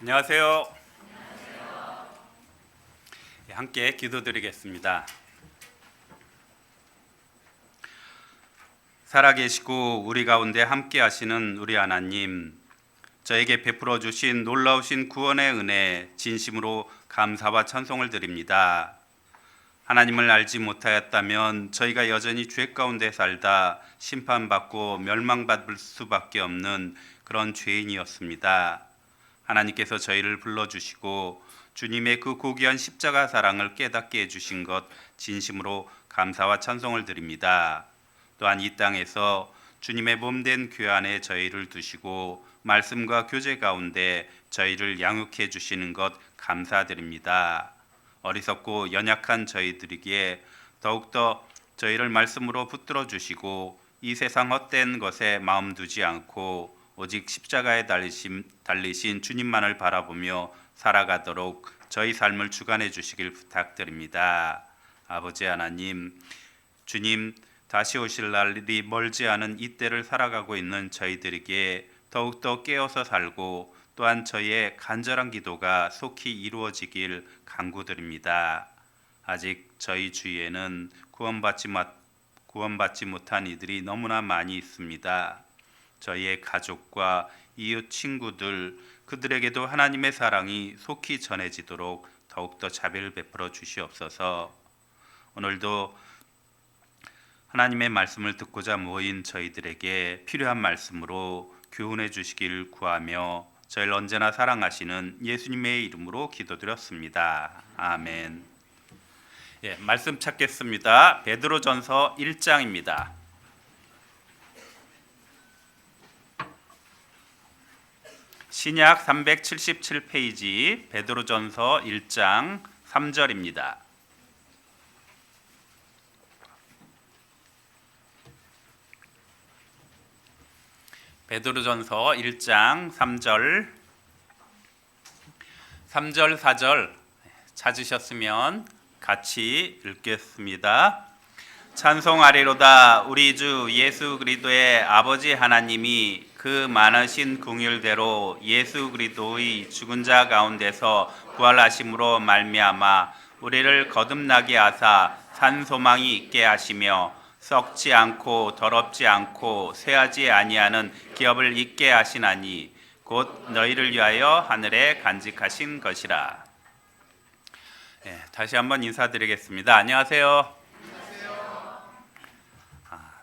안녕하세요. 함께 기도드리겠습니다. 살아계시고 우리 가운데 함께 하시는 우리 하나님, 저에게 베풀어 주신 놀라우신 구원의 은혜 진심으로 감사와 찬송을 드립니다. 하나님을 알지 못하였다면 저희가 여전히 죄 가운데 살다 심판받고 멸망받을 수밖에 없는 그런 죄인이었습니다. 하나님께서 저희를 불러주시고 주님의 그 고귀한 십자가 사랑을 깨닫게 해주신 것 진심으로 감사와 찬송을 드립니다. 또한 이 땅에서 주님의 몸된 교회 안에 저희를 두시고 말씀과 교제 가운데 저희를 양육해 주시는 것 감사드립니다. 어리석고 연약한 저희들에게 더욱더 저희를 말씀으로 붙들어 주시고 이 세상 헛된 것에 마음 두지 않고 오직 십자가에 달리신 주님만을 바라보며 살아가도록 저희 삶을 주관해 주시길 부탁드립니다. 아버지 하나님, 주님 다시 오실 날이 멀지 않은 이때를 살아가고 있는 저희들에게 더욱더 깨어서 살고 또한 저희의 간절한 기도가 속히 이루어지길 간구드립니다. 아직 저희 주위에는 구원받지 못한 이들이 너무나 많이 있습니다. 저희의 가족과 이웃 친구들 그들에게도 하나님의 사랑이 속히 전해지도록 더욱더 자비를 베풀어 주시옵소서. 오늘도 하나님의 말씀을 듣고자 모인 저희들에게 필요한 말씀으로 교훈해 주시길 구하며 저희를 언제나 사랑하시는 예수님의 이름으로 기도드렸습니다. 아멘. 말씀 찾겠습니다. 베드로전서 1장입니다. 신약 377페이지 베드로전서 1장 3절입니다. 베드로전서 1장 3절 4절 찾으셨으면 같이 읽겠습니다. 찬송하리로다. 우리 주 예수 그리스도의 아버지 하나님이 그 많으신 긍휼대로 예수 그리스도의 죽은 자 가운데서 부활하심으로 말미암아 우리를 거듭나게 하사 산 소망이 있게 하시며 썩지 않고 더럽지 않고 쇠하지 아니하는 기업을 있게 하시나니 곧 너희를 위하여 하늘에 간직하신 것이라. 다시 한번 인사드리겠습니다. 안녕하세요.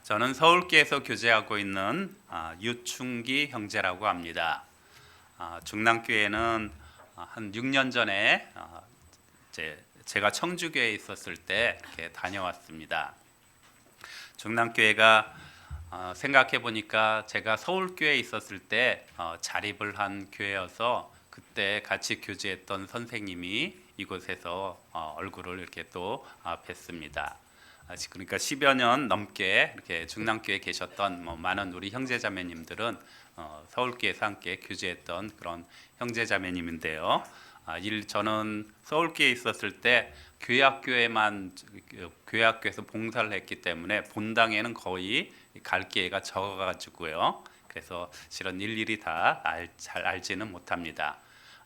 저는 서울교에서 교제하고 있는 유충기 형제라고 합니다. 중랑교회는 한 6년 전에 제가 청주교회에 있었을 때 이렇게 다녀왔습니다. 중랑교회가 생각해 보니까 제가 서울교회에 있었을 때 자립을 한 교회여서 그때 같이 교제했던 선생님이 이곳에서 얼굴을 이렇게 또 뵀습니다. 그러니까 10여 년 넘게 이렇게 중랑교회에 계셨던 많은 우리 형제자매님들은 서울교회에서 함께 교제했던 그런 형제자매님인데요. 저는 서울교회에 있었을 때 교회학교에서 봉사를 했기 때문에 본당에는 거의 갈 기회가 적어가지고요. 그래서 실은 일일이 다 잘 알지는 못합니다.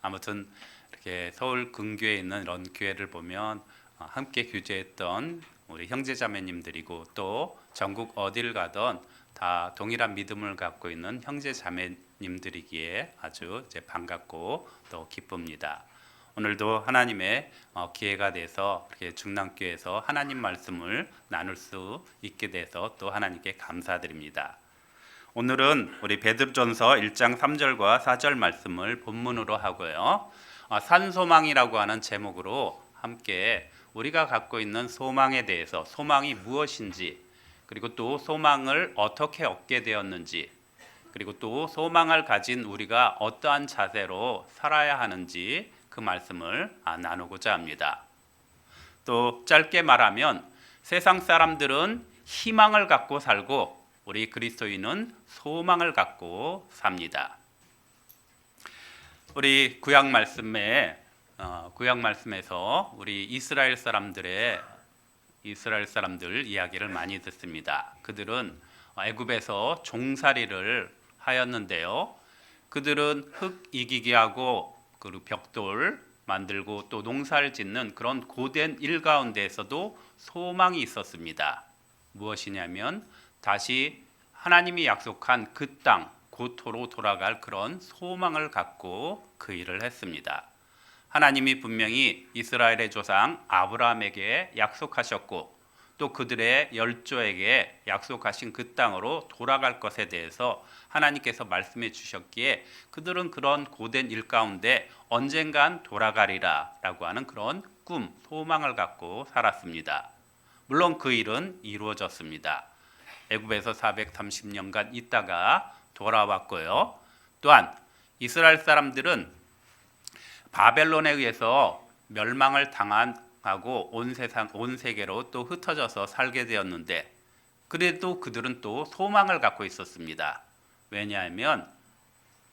아무튼 이렇게 서울 근교에 있는 이런 교회를 보면 함께 교제했던 우리 형제자매님들이고 또 전국 어딜 가던 다 동일한 믿음을 갖고 있는 형제자매님들이기에 아주 반갑고 또 기쁩니다. 오늘도 하나님의 기회가 돼서 이렇게 중랑교회에서 하나님 말씀을 나눌 수 있게 돼서 또 하나님께 감사드립니다. 오늘은 우리 베드로전서 1장 3절과 4절 말씀을 본문으로 하고요. 산소망이라고 하는 제목으로 함께 우리가 갖고 있는 소망에 대해서 소망이 무엇인지 그리고 또 소망을 어떻게 얻게 되었는지 그리고 또 소망을 가진 우리가 어떠한 자세로 살아야 하는지 그 말씀을 나누고자 합니다. 또 짧게 말하면 세상 사람들은 희망을 갖고 살고 우리 그리스도인은 소망을 갖고 삽니다. 우리 구약 말씀에서 우리 이스라엘 사람들 이야기를 많이 듣습니다. 그들은 애굽에서 종살이를 하였는데요. 그들은 흙 이기게 하고 그리고 벽돌 만들고 또 농사를 짓는 그런 고된 일 가운데에서도 소망이 있었습니다. 무엇이냐면 다시 하나님이 약속한 그 땅, 고토로 돌아갈 그런 소망을 갖고 그 일을 했습니다. 하나님이 분명히 이스라엘의 조상 아브라함에게 약속하셨고 또 그들의 열조에게 약속하신 그 땅으로 돌아갈 것에 대해서 하나님께서 말씀해 주셨기에 그들은 그런 고된 일 가운데 언젠간 돌아가리라 라고 하는 그런 꿈, 소망을 갖고 살았습니다. 물론 그 일은 이루어졌습니다. 애굽에서 430년간 있다가 돌아왔고요. 또한 이스라엘 사람들은 바벨론에 의해서 멸망을 당하고 온 세계로 또 흩어져서 살게 되었는데 그래도 그들은 또 소망을 갖고 있었습니다. 왜냐하면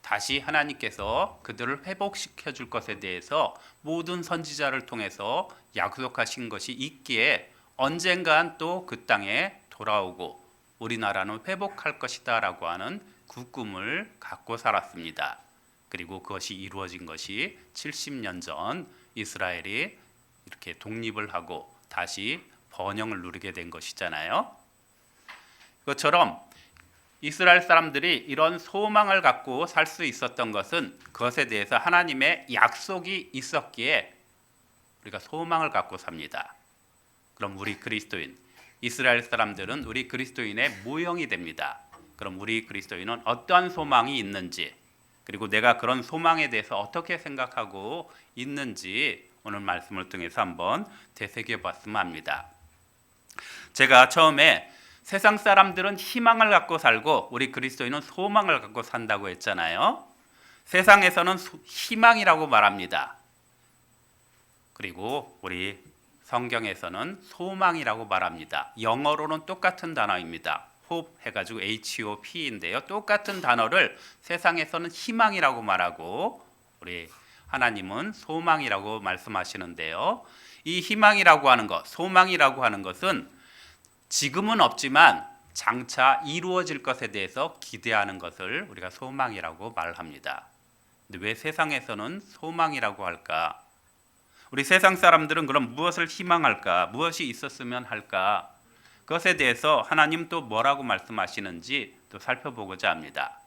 다시 하나님께서 그들을 회복시켜 줄 것에 대해서 모든 선지자를 통해서 약속하신 것이 있기에 언젠간 또 그 땅에 돌아오고 우리나라는 회복할 것이다 라고 하는 그 꿈을 갖고 살았습니다. 그리고 그것이 이루어진 것이 70년 전 이스라엘이 이렇게 독립을 하고 다시 번영을 누리게 된 것이잖아요. 그것처럼 이스라엘 사람들이 이런 소망을 갖고 살 수 있었던 것은 그것에 대해서 하나님의 약속이 있었기에 우리가 소망을 갖고 삽니다. 그럼 우리 그리스도인, 이스라엘 사람들은 우리 그리스도인의 모형이 됩니다. 그럼 우리 그리스도인은 어떠한 소망이 있는지 그리고 내가 그런 소망에 대해서 어떻게 생각하고 있는지 오늘 말씀을 통해서 한번 되새겨 봤으면 합니다. 제가 처음에 세상 사람들은 희망을 갖고 살고 우리 그리스도인은 소망을 갖고 산다고 했잖아요. 세상에서는 희망이라고 말합니다. 그리고 우리 성경에서는 소망이라고 말합니다. 영어로는 똑같은 단어입니다. hope 해가지고 HOP인데요. 똑같은 단어를 세상에서는 희망이라고 말하고 우리 하나님은 소망이라고 말씀하시는데요. 이 희망이라고 하는 것, 소망이라고 하는 것은 지금은 없지만 장차 이루어질 것에 대해서 기대하는 것을 우리가 소망이라고 말합니다. 근데 왜 세상에서는 소망이라고 할까? 우리 세상 사람들은 그럼 무엇을 희망할까? 무엇이 있었으면 할까? 그것에 대해서 하나님 또 뭐라고 말씀하시는지 또 살펴보고자 합니다.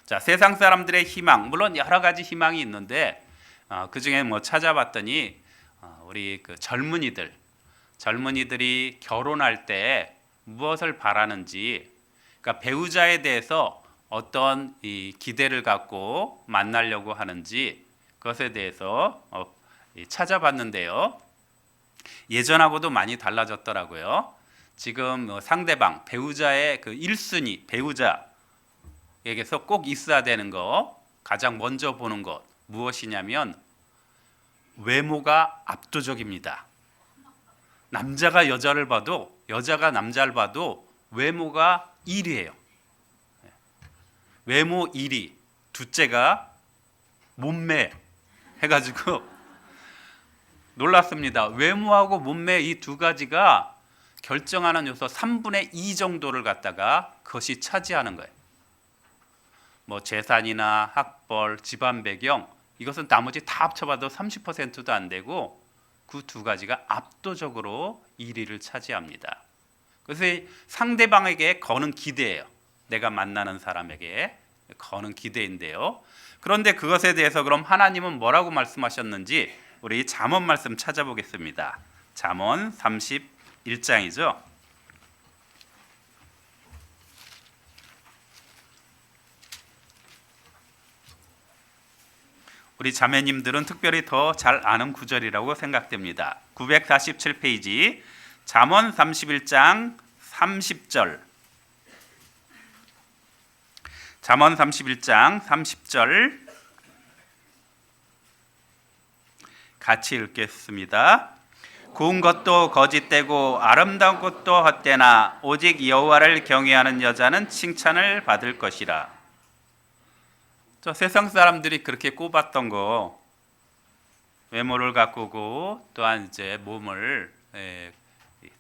자, 세상 사람들의 희망, 물론 여러 가지 희망이 있는데 그 중에 뭐 찾아봤더니 우리 그 젊은이들이 결혼할 때 무엇을 바라는지, 그러니까 배우자에 대해서 어떤 이 기대를 갖고 만나려고 하는지 그것에 대해서 찾아봤는데요. 예전하고도 많이 달라졌더라고요. 지금 상대방 배우자의 그 1순위 배우자에게서 꼭 있어야 되는 거, 가장 먼저 보는 것 무엇이냐면 외모가 압도적입니다. 남자가 여자를 봐도 여자가 남자를 봐도 외모가 1위예요. 외모 1위, 둘째가 몸매 해가지고 놀랐습니다. 외모하고 몸매 이 두 가지가 결정하는 요소 3분의 2 정도를 갖다가 그것이 차지하는 거예요. 뭐 재산이나 학벌, 집안 배경 이것은 나머지 다 합쳐봐도 30%도 안 되고 그 두 가지가 압도적으로 1위를 차지합니다. 그래서 상대방에게 거는 기대예요. 내가 만나는 사람에게 거는 기대인데요. 그런데 그것에 대해서 그럼 하나님은 뭐라고 말씀하셨는지 우리 잠언 말씀 찾아보겠습니다. 잠언 31장이죠. 우리 자매님들은 특별히 더 잘 아는 구절이라고 생각됩니다. 947페이지 잠언 31장 30절. 잠언 31장 30절 같이 읽겠습니다. 고운 것도 거짓되고 아름다운 것도 헛되나 오직 여호와를 경외하는 여자는 칭찬을 받을 것이라. 저 세상 사람들이 그렇게 꼽았던 거, 외모를 가꾸고 또한 이제 몸을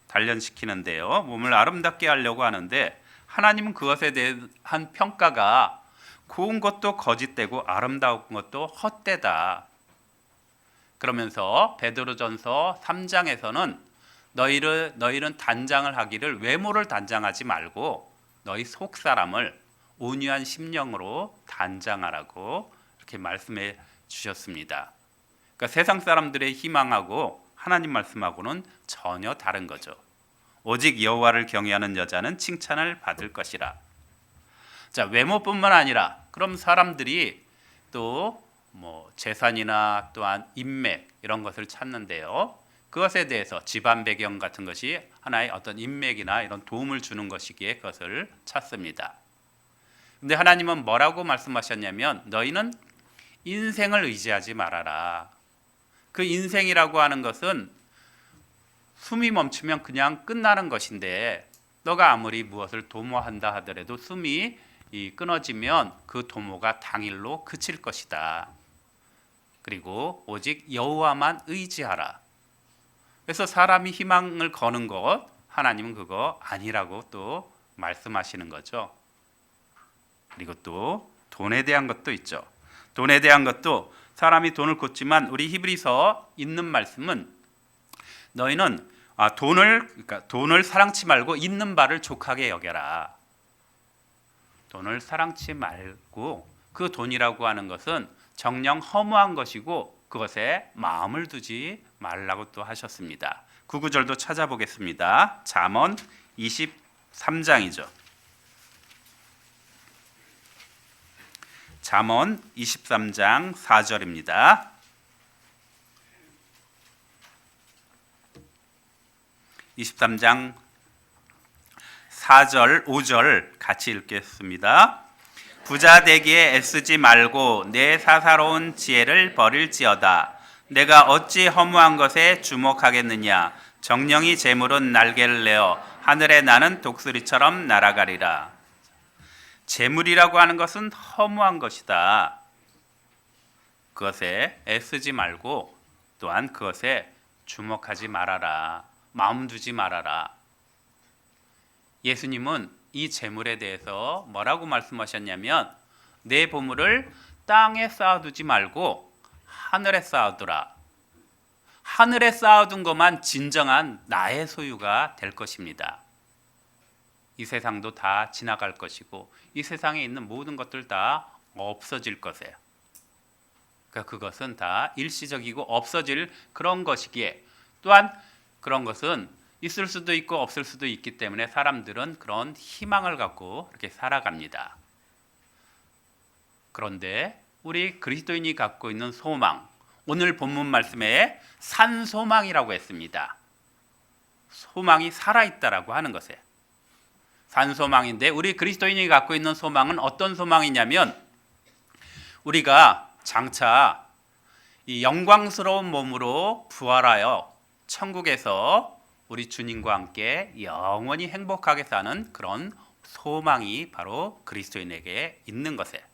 단련시키는데요. 몸을 아름답게 하려고 하는데 하나님은 그것에 대한 평가가 고운 것도 거짓되고 아름다운 것도 헛되다. 그러면서 베드로전서 3장에서는 너희는 단장을 하기를 외모를 단장하지 말고 너희 속 사람을 온유한 심령으로 단장하라고 이렇게 말씀해 주셨습니다. 그러니까 세상 사람들의 희망하고 하나님 말씀하고는 전혀 다른 거죠. 오직 여호와를 경외하는 여자는 칭찬을 받을 것이라. 자, 외모뿐만 아니라 그럼 사람들이 또 재산이나 또한 인맥 이런 것을 찾는데요. 그것에 대해서 집안 배경 같은 것이 하나의 어떤 인맥이나 이런 도움을 주는 것이기에 그것을 찾습니다. 근데 하나님은 뭐라고 말씀하셨냐면 너희는 인생을 의지하지 말아라. 그 인생이라고 하는 것은 숨이 멈추면 그냥 끝나는 것인데 너가 아무리 무엇을 도모한다 하더라도 숨이 끊어지면 그 도모가 당일로 그칠 것이다. 그리고 오직 여호와만 의지하라. 그래서 사람이 희망을 거는 것 하나님은 그거 아니라고 또 말씀하시는 거죠. 그리고 또 돈에 대한 것도 있죠. 돈에 대한 것도 사람이 돈을 걷지만 우리 히브리서 있는 말씀은 너희는 돈을 사랑치 말고 있는 바를 족하게 여겨라. 돈을 사랑치 말고 그 돈이라고 하는 것은 정녕 허무한 것이고 그것에 마음을 두지 말라고 또 하셨습니다. 그 구절도 찾아보겠습니다. 잠언 23장이죠. 잠언 23장 4절입니다. 23장 4절, 5절 같이 읽겠습니다. 부자 되기에 애쓰지 말고 내 사사로운 지혜를 버릴지어다. 내가 어찌 허무한 것에 주목하겠느냐. 정령이 재물은 날개를 내어 하늘에 나는 독수리처럼 날아가리라. 재물이라고 하는 것은 허무한 것이다. 그것에 애쓰지 말고 또한 그것에 주목하지 말아라. 마음 두지 말아라. 예수님은 이 재물에 대해서 뭐라고 말씀하셨냐면 내 보물을 땅에 쌓아두지 말고 하늘에 쌓아두라. 하늘에 쌓아둔 것만 진정한 나의 소유가 될 것입니다. 이 세상도 다 지나갈 것이고 이 세상에 있는 모든 것들 다 없어질 것이에요. 그러니까 그것은 다 일시적이고 없어질 그런 것이기에 또한 그런 것은 있을 수도 있고 없을 수도 있기 때문에 사람들은 그런 희망을 갖고 이렇게 살아갑니다. 그런데 우리 그리스도인이 갖고 있는 소망, 오늘 본문 말씀에 산소망이라고 했습니다. 소망이 살아있다라고 하는 것이에요. 산소망인데 우리 그리스도인이 갖고 있는 소망은 어떤 소망이냐면 우리가 장차 이 영광스러운 몸으로 부활하여 천국에서 우리 주님과 함께 영원히 행복하게 사는 그런 소망이 바로 그리스도인에게 있는 것이에요.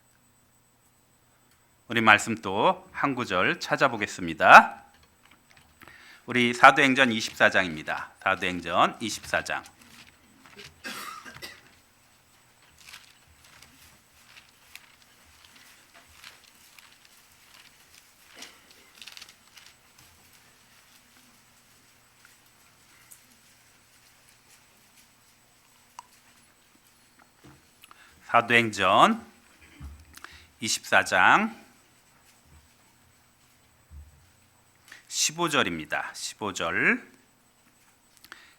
우리 말씀 또 한 구절 찾아보겠습니다. 우리 사도행전 24장입니다. 사도행전 24장. 사도행전 24장 15절입니다.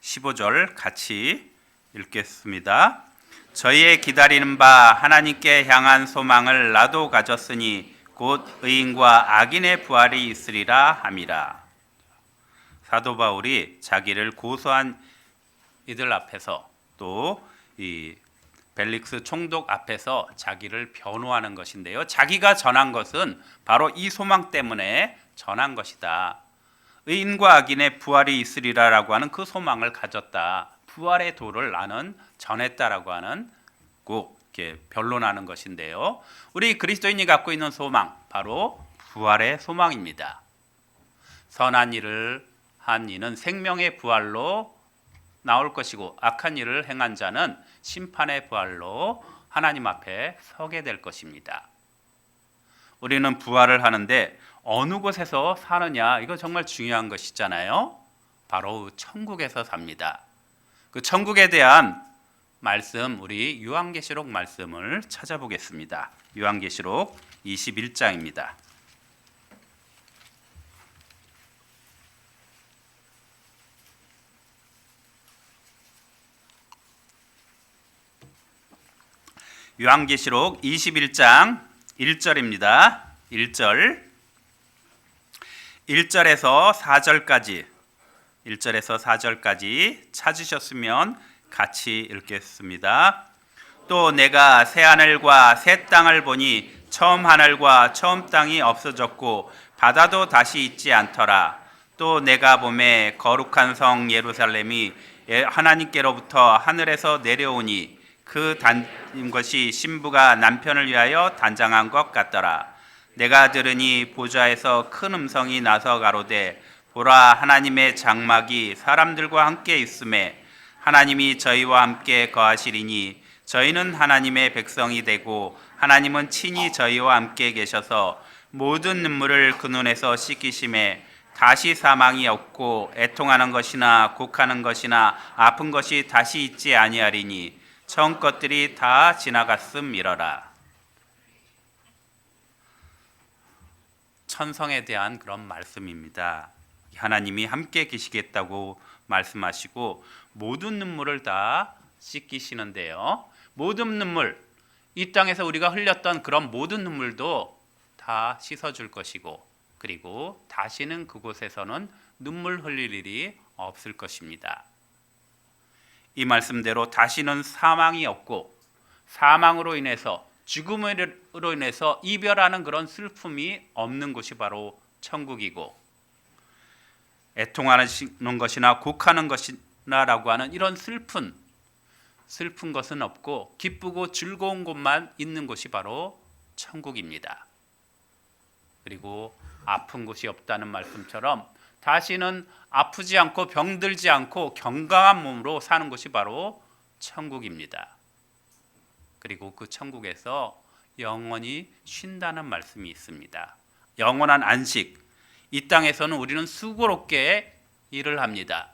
15절 같이 읽겠습니다. 저희의 기다리는 바 하나님께 향한 소망을 나도 가졌으니 곧 의인과 악인의 부활이 있으리라 함이라. 사도 바울이 자기를 고소한 이들 앞에서 또 이 벨릭스 총독 앞에서 자기를 변호하는 것인데요. 자기가 전한 것은 바로 이 소망 때문에 전한 것이다. 의인과 악인의 부활이 있으리라라고 하는 그 소망을 가졌다. 부활의 도를 나는 전했다라고 하는 꼭 이렇게 변론하는 것인데요. 우리 그리스도인이 갖고 있는 소망, 바로 부활의 소망입니다. 선한 일을 한 이는 생명의 부활로 나올 것이고 악한 일을 행한 자는 심판의 부활로 하나님 앞에 서게 될 것입니다. 우리는 부활을 하는데 어느 곳에서 사느냐, 이거 정말 중요한 것이잖아요. 바로 천국에서 삽니다. 그 천국에 대한 말씀, 우리 요한계시록 말씀을 찾아보겠습니다. 요한계시록 21장입니다. 요한계시록 21장 1절입니다. 1절에서 4절까지 찾으셨으면 같이 읽겠습니다. 또 내가 새 하늘과 새 땅을 보니 처음 하늘과 처음 땅이 없어졌고 바다도 다시 있지 않더라. 또 내가 보매 거룩한 성 예루살렘이 하나님께로부터 하늘에서 내려오니 그 것이 신부가 남편을 위하여 단장한 것 같더라. 내가 들으니 보좌에서 큰 음성이 나서 가로되 보라, 하나님의 장막이 사람들과 함께 있음에 하나님이 저희와 함께 거하시리니 저희는 하나님의 백성이 되고 하나님은 친히 저희와 함께 계셔서 모든 눈물을 그 눈에서 씻기심에 다시 사망이 없고 애통하는 것이나 곡하는 것이나 아픈 것이 다시 있지 아니하리니 처음 것들이 다 지나갔음이러라. 천성에 대한 그런 말씀입니다. 하나님이 함께 계시겠다고 말씀하시고 모든 눈물을 다 씻기시는데요. 모든 눈물, 이 땅에서 우리가 흘렸던 그런 모든 눈물도 다 씻어줄 것이고, 그리고 다시는 그곳에서는 눈물 흘릴 일이 없을 것입니다. 이 말씀대로 다시는 사망이 없고, 사망으로 인해서, 죽음으로 인해서 이별하는 그런 슬픔이 없는 곳이 바로 천국이고, 애통하는 것이나 곡하는 것이나라고 하는 이런 슬픈 것은 없고 기쁘고 즐거운 곳만 있는 곳이 바로 천국입니다. 그리고 아픈 곳이 없다는 말씀처럼 다시는 아프지 않고 병들지 않고 건강한 몸으로 사는 곳이 바로 천국입니다. 그리고 그 천국에서 영원히 쉰다는 말씀이 있습니다. 영원한 안식. 이 땅에서는 우리는 수고롭게 일을 합니다.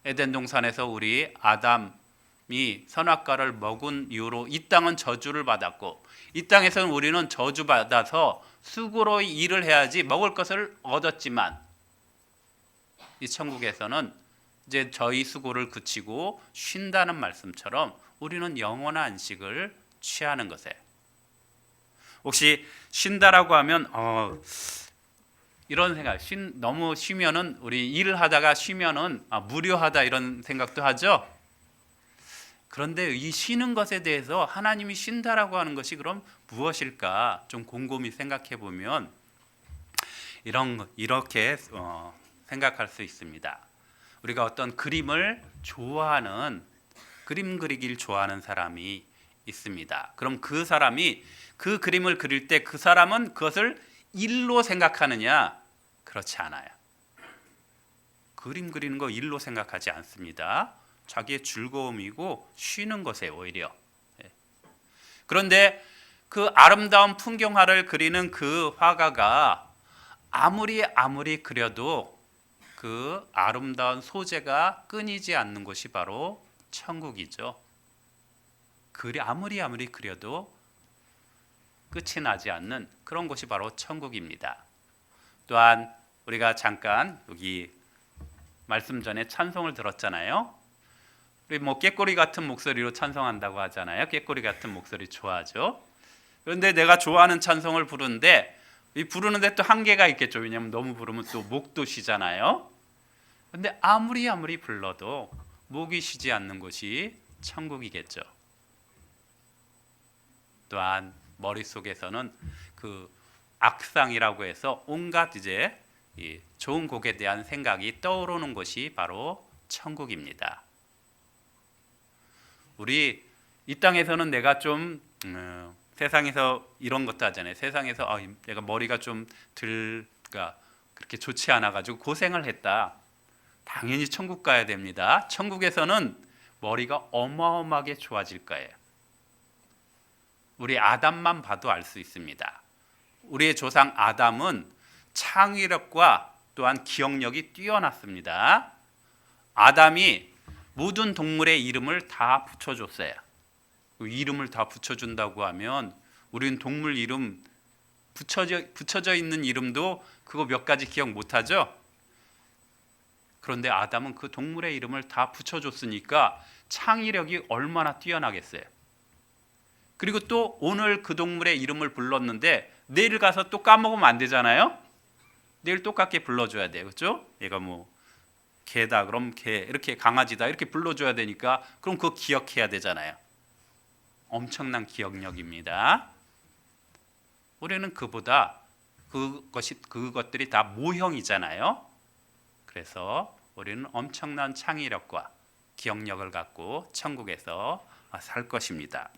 에덴 동산에서 우리 아담이 선악과를 먹은 이후로 이 땅은 저주를 받았고, 이 땅에서는 우리는 저주받아서 수고로 일을 해야지 먹을 것을 얻었지만, 이 천국에서는 이제 저희 수고를 그치고 쉰다는 말씀처럼 우리는 영원한 안식을 취하는 것에, 혹시 쉰다라고 하면 이런 생각, 너무 쉬면은, 우리 일을 하다가 쉬면은 무료하다 이런 생각도 하죠. 그런데 이 쉬는 것에 대해서 하나님이 쉰다라고 하는 것이 그럼 무엇일까 좀 곰곰이 생각해 보면 이렇게 생각할 수 있습니다. 우리가 어떤 그림을 좋아하는, 그림 그리기를 좋아하는 사람이 있습니다. 그럼 그 사람이 그 그림을 그릴 때 그 사람은 그것을 일로 생각하느냐? 그렇지 않아요. 그림 그리는 거 일로 생각하지 않습니다. 자기의 즐거움이고 쉬는 것에 오히려. 그런데 그 아름다운 풍경화를 그리는 그 화가가 아무리 그려도 그 아름다운 소재가 끊이지 않는 곳이 바로 천국이죠. 아무리 그려도 끝이 나지 않는 그런 곳이 바로 천국입니다. 또한 우리가 잠깐 여기 말씀 전에 찬송을 들었잖아요. 우리 꾀꼬리 같은 목소리로 찬송한다고 하잖아요. 꾀꼬리 같은 목소리 좋아하죠. 그런데 내가 좋아하는 찬송을 부르는데 이 부르는데 또 한계가 있겠죠. 왜냐하면 너무 부르면 또 목도 쉬잖아요. 그런데 아무리 불러도 목이 쉬지 않는 곳이 천국이겠죠. 또한 머릿속에서는 그 악상이라고 해서 온갖 이제 이 좋은 곡에 대한 생각이 떠오르는 곳이 바로 천국입니다. 우리 이 땅에서는 내가 좀 세상에서 이런 것도 하잖아요. 세상에서 내가 머리가 좀 그렇게 좋지 않아 가지고 고생을 했다. 당연히 천국 가야 됩니다. 천국에서는 머리가 어마어마하게 좋아질 거예요. 우리 아담만 봐도 알 수 있습니다. 우리의 조상 아담은 창의력과 또한 기억력이 뛰어났습니다. 아담이 모든 동물의 이름을 다 붙여줬어요. 이름을 다 붙여준다고 하면 우리는 동물 이름 붙여져 있는 이름도 그거 몇 가지 기억 못하죠? 그런데 아담은 그 동물의 이름을 다 붙여줬으니까 창의력이 얼마나 뛰어나겠어요. 그리고 또 오늘 그 동물의 이름을 불렀는데 내일 가서 또 까먹으면 안 되잖아요. 내일 똑같게 불러줘야 돼요. 그렇죠? 얘가 뭐 개다 그럼 개, 이렇게 강아지다 이렇게 불러줘야 되니까 그럼 그거 기억해야 되잖아요. 엄청난 기억력입니다. 우리는 그보다 그것들이 다 모형이잖아요. 그래서 우리는 엄청난 창의력과 기억력을 갖고 천국에서 살 것입니다.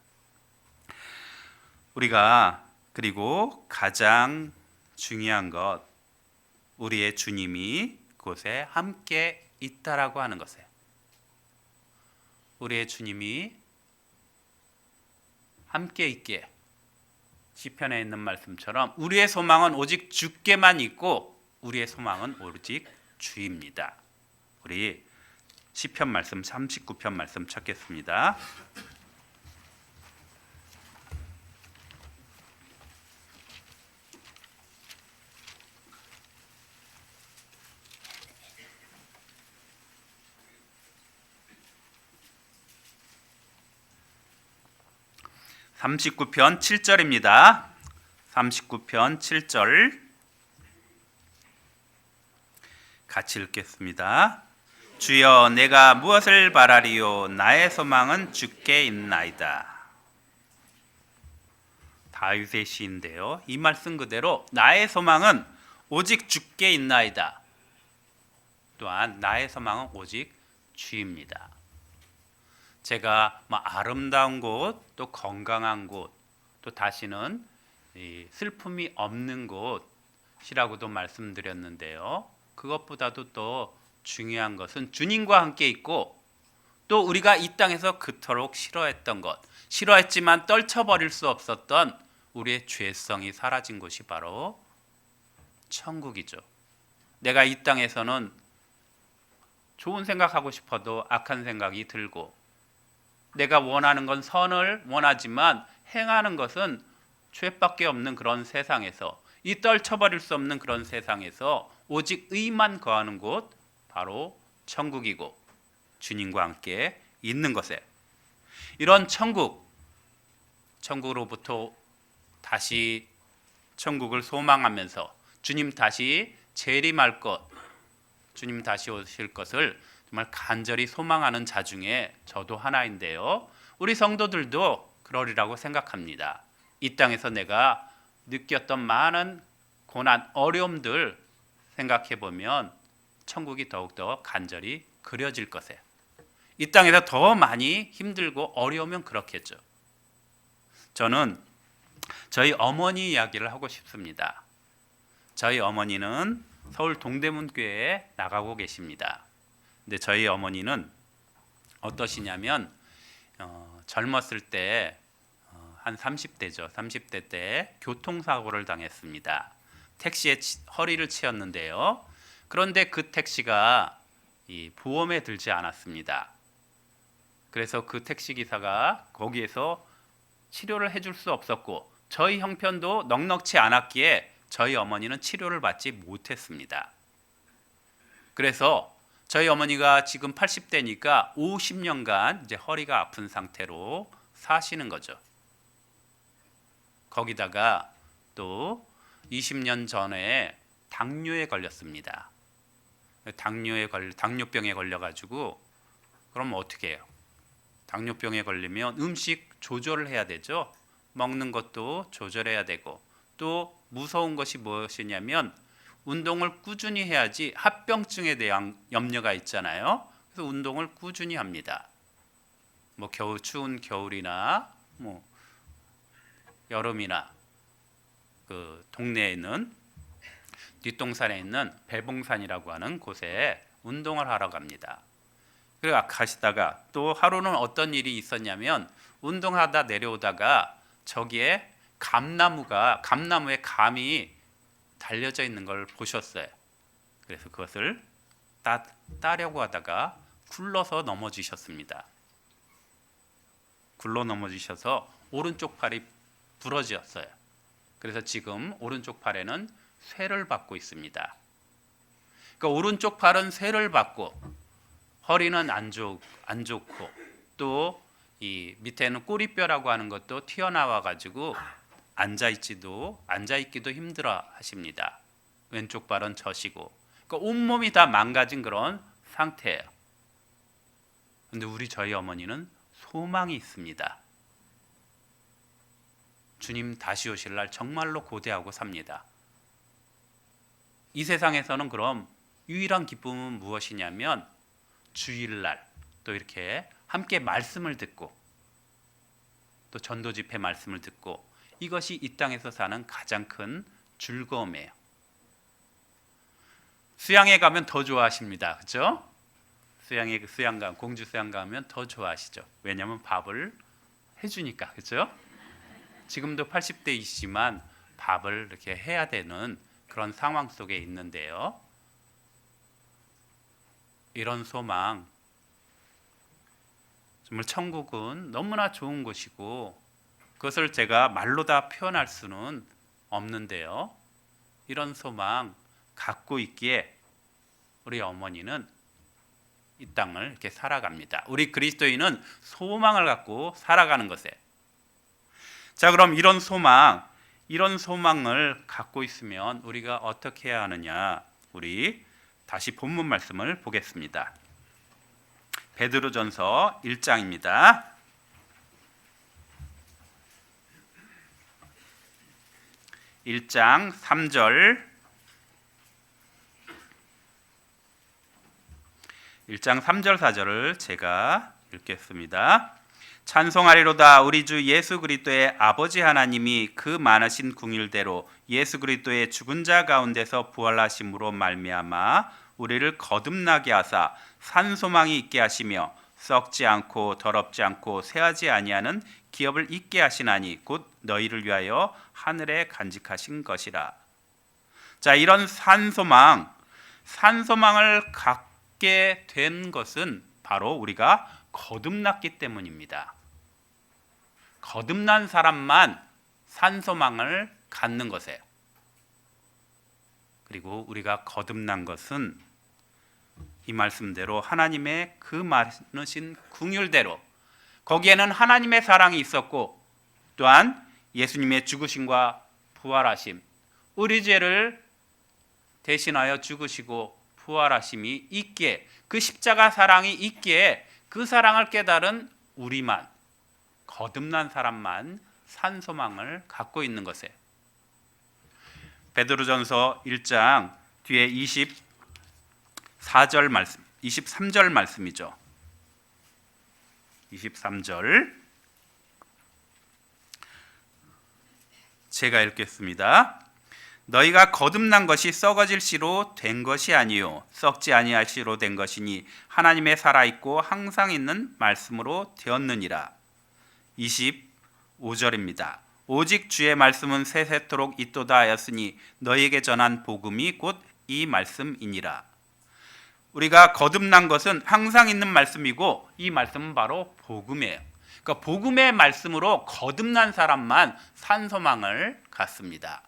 우리가 그리고 가장 중요한 것, 우리의 주님이 그곳에 함께 있다라고 하는 것이에요. 우리의 주님이 함께 있게, 시편에 있는 말씀처럼 우리의 소망은 오직 주께만 있고 우리의 소망은 오직 주입니다. 우리 시편 말씀 39편 말씀 찾겠습니다. (39편) 7절입니다. 39편 7절 같이 읽겠습니다. 주여 내가 무엇을 바라리요 나의 소망은 주께 있나이다. 다윗의 시인데요. 이 말씀 그대로 나의 소망은 오직 주께 있나이다. 또한 나의 소망은 오직 주입니다. 제가 아름다운 곳, 또 건강한 곳, 또 다시는 슬픔이 없는 곳이라고도 말씀드렸는데요. 그것보다도 또 중요한 것은 주님과 함께 있고 또 우리가 이 땅에서 그토록 싫어했던 것, 싫어했지만 떨쳐버릴 수 없었던 우리의 죄성이 사라진 곳이 바로 천국이죠. 내가 이 땅에서는 좋은 생각하고 싶어도 악한 생각이 들고 내가 원하는 건 선을 원하지만 행하는 것은 죄밖에 없는 그런 세상에서 이 떨쳐버릴 수 없는 그런 세상에서 오직 의만 거하는 곳 바로 천국이고 주님과 함께 있는 것에 이런 천국으로부터 다시 천국을 소망하면서 주님 다시 재림할 것, 주님 다시 오실 것을 정말 간절히 소망하는 자 중에 저도 하나인데요. 우리 성도들도 그러리라고 생각합니다. 이 땅에서 내가 느꼈던 많은 고난, 어려움들 생각해 보면 천국이 더욱더 간절히 그려질 것이에요. 이 땅에서 더 많이 힘들고 어려우면 그렇겠죠. 저는 저희 어머니 이야기를 하고 싶습니다. 저희 어머니는 서울 동대문교회에 나가고 계십니다. 근데 저희 어머니는 어떠시냐면 젊었을 때 한 30대죠. 30대 때 교통사고를 당했습니다. 택시에 허리를 치였는데요. 그런데 그 택시가 이 보험에 들지 않았습니다. 그래서 그 택시기사가 거기에서 치료를 해줄 수 없었고 저희 형편도 넉넉치 않았기에 저희 어머니는 치료를 받지 못했습니다. 그래서 저희 어머니가 지금 80대니까 50년간 이제 허리가 아픈 상태로 사시는 거죠. 거기다가 또 20년 전에 당뇨에 걸렸습니다. 당뇨병에 걸려가지고 그럼 어떻게 해요? 당뇨병에 걸리면 음식 조절을 해야 되죠. 먹는 것도 조절해야 되고 또 무서운 것이 무엇이냐면 운동을 꾸준히 해야지 합병증에 대한 염려가 있잖아요. 그래서 운동을 꾸준히 합니다. 추운 겨울이나 여름이나 그 동네에 있는 뒷동산에 있는 배봉산이라고 하는 곳에 운동을 하러 갑니다. 그리고 가시다가 또 하루는 어떤 일이 있었냐면 운동하다 내려오다가 저기에 감나무에 감이 달려져 있는 걸 보셨어요. 그래서 그것을 따려고 하다가 굴러서 넘어지셨습니다. 굴러 넘어지셔서 오른쪽 팔이 부러졌어요. 그래서 지금 오른쪽 팔에는 쇠를 받고 있습니다. 그러니까 오른쪽 팔은 쇠를 받고 허리는 안 좋고 또 이 밑에는 꼬리뼈라고 하는 것도 튀어나와 가지고 앉아 있기도 힘들어 하십니다. 왼쪽 발은 젖이고 그러니까 온몸이 다 망가진 그런 상태예요. 근데 저희 어머니는 소망이 있습니다. 주님 다시 오실 날 정말로 고대하고 삽니다. 이 세상에서는 그럼 유일한 기쁨은 무엇이냐면 주일날 또 이렇게 함께 말씀을 듣고 또 전도 집회 말씀을 듣고 이것이 이 땅에서 사는 가장 큰 즐거움이에요. 수양에 가면 더 좋아하십니다. 그렇죠? 공주 수양 가면 더 좋아하시죠. 왜냐하면 밥을 해주니까. 그렇죠? 지금도 80대이시지만 밥을 이렇게 해야 되는 그런 상황 속에 있는데요. 이런 소망, 정말 천국은 너무나 좋은 곳이고 그것을 제가 말로 다 표현할 수는 없는데요. 이런 소망 갖고 있기에 우리 어머니는 이 땅을 이렇게 살아갑니다. 우리 그리스도인은 소망을 갖고 살아가는 것이에요. 자, 그럼 이런 소망을 갖고 있으면 우리가 어떻게 해야 하느냐? 우리 다시 본문 말씀을 보겠습니다. 베드로전서 1장입니다. 1장 3절 1장 3절 4절을 제가 읽겠습니다. 찬송하리로다. 우리 주 예수 그리스도의 아버지 하나님이 그 많으신 긍휼대로 예수 그리스도의 죽은 자 가운데서 부활하심으로 말미암아 우리를 거듭나게 하사 산 소망이 있게 하시며 썩지 않고 더럽지 않고 쇠하지 아니하는 기업을 있게 하시나니 곧 너희를 위하여 하늘에 간직하신 것이라. 자, 이런 산 소망을 갖게 된 것은 바로 우리가 거듭났기 때문입니다. 거듭난 사람만 산 소망을 갖는 것이에요. 그리고 우리가 거듭난 것은 이 말씀대로 하나님의 그 많으신 긍휼대로 거기에는 하나님의 사랑이 있었고 또한 예수님의 죽으심과 부활하심, 우리 죄를 대신하여 죽으시고 부활하심이 있기에 그 십자가 사랑이 있기에 그 사랑을 깨달은 우리만, 거듭난 사람만 산 소망을 갖고 있는 것이에요. 베드로전서 1장 뒤에 24절 말씀, 23절 말씀이죠. 23절 제가 읽겠습니다. 너희가 거듭난 것이 썩어질 씨로 된 것이 아니요 썩지 아니할 씨로 된 것이니 하나님의 살아있고 항상 있는 말씀으로 되었느니라. 25절입니다. 오직 주의 말씀은 세세토록 있도다 하였으니 너희에게 전한 복음이 곧 이 말씀이니라. 우리가 거듭난 것은 항상 있는 말씀이고 이 말씀은 바로 복음이에요. 그러니까 복음의 말씀으로 거듭난 사람만 산 소망을 갖습니다.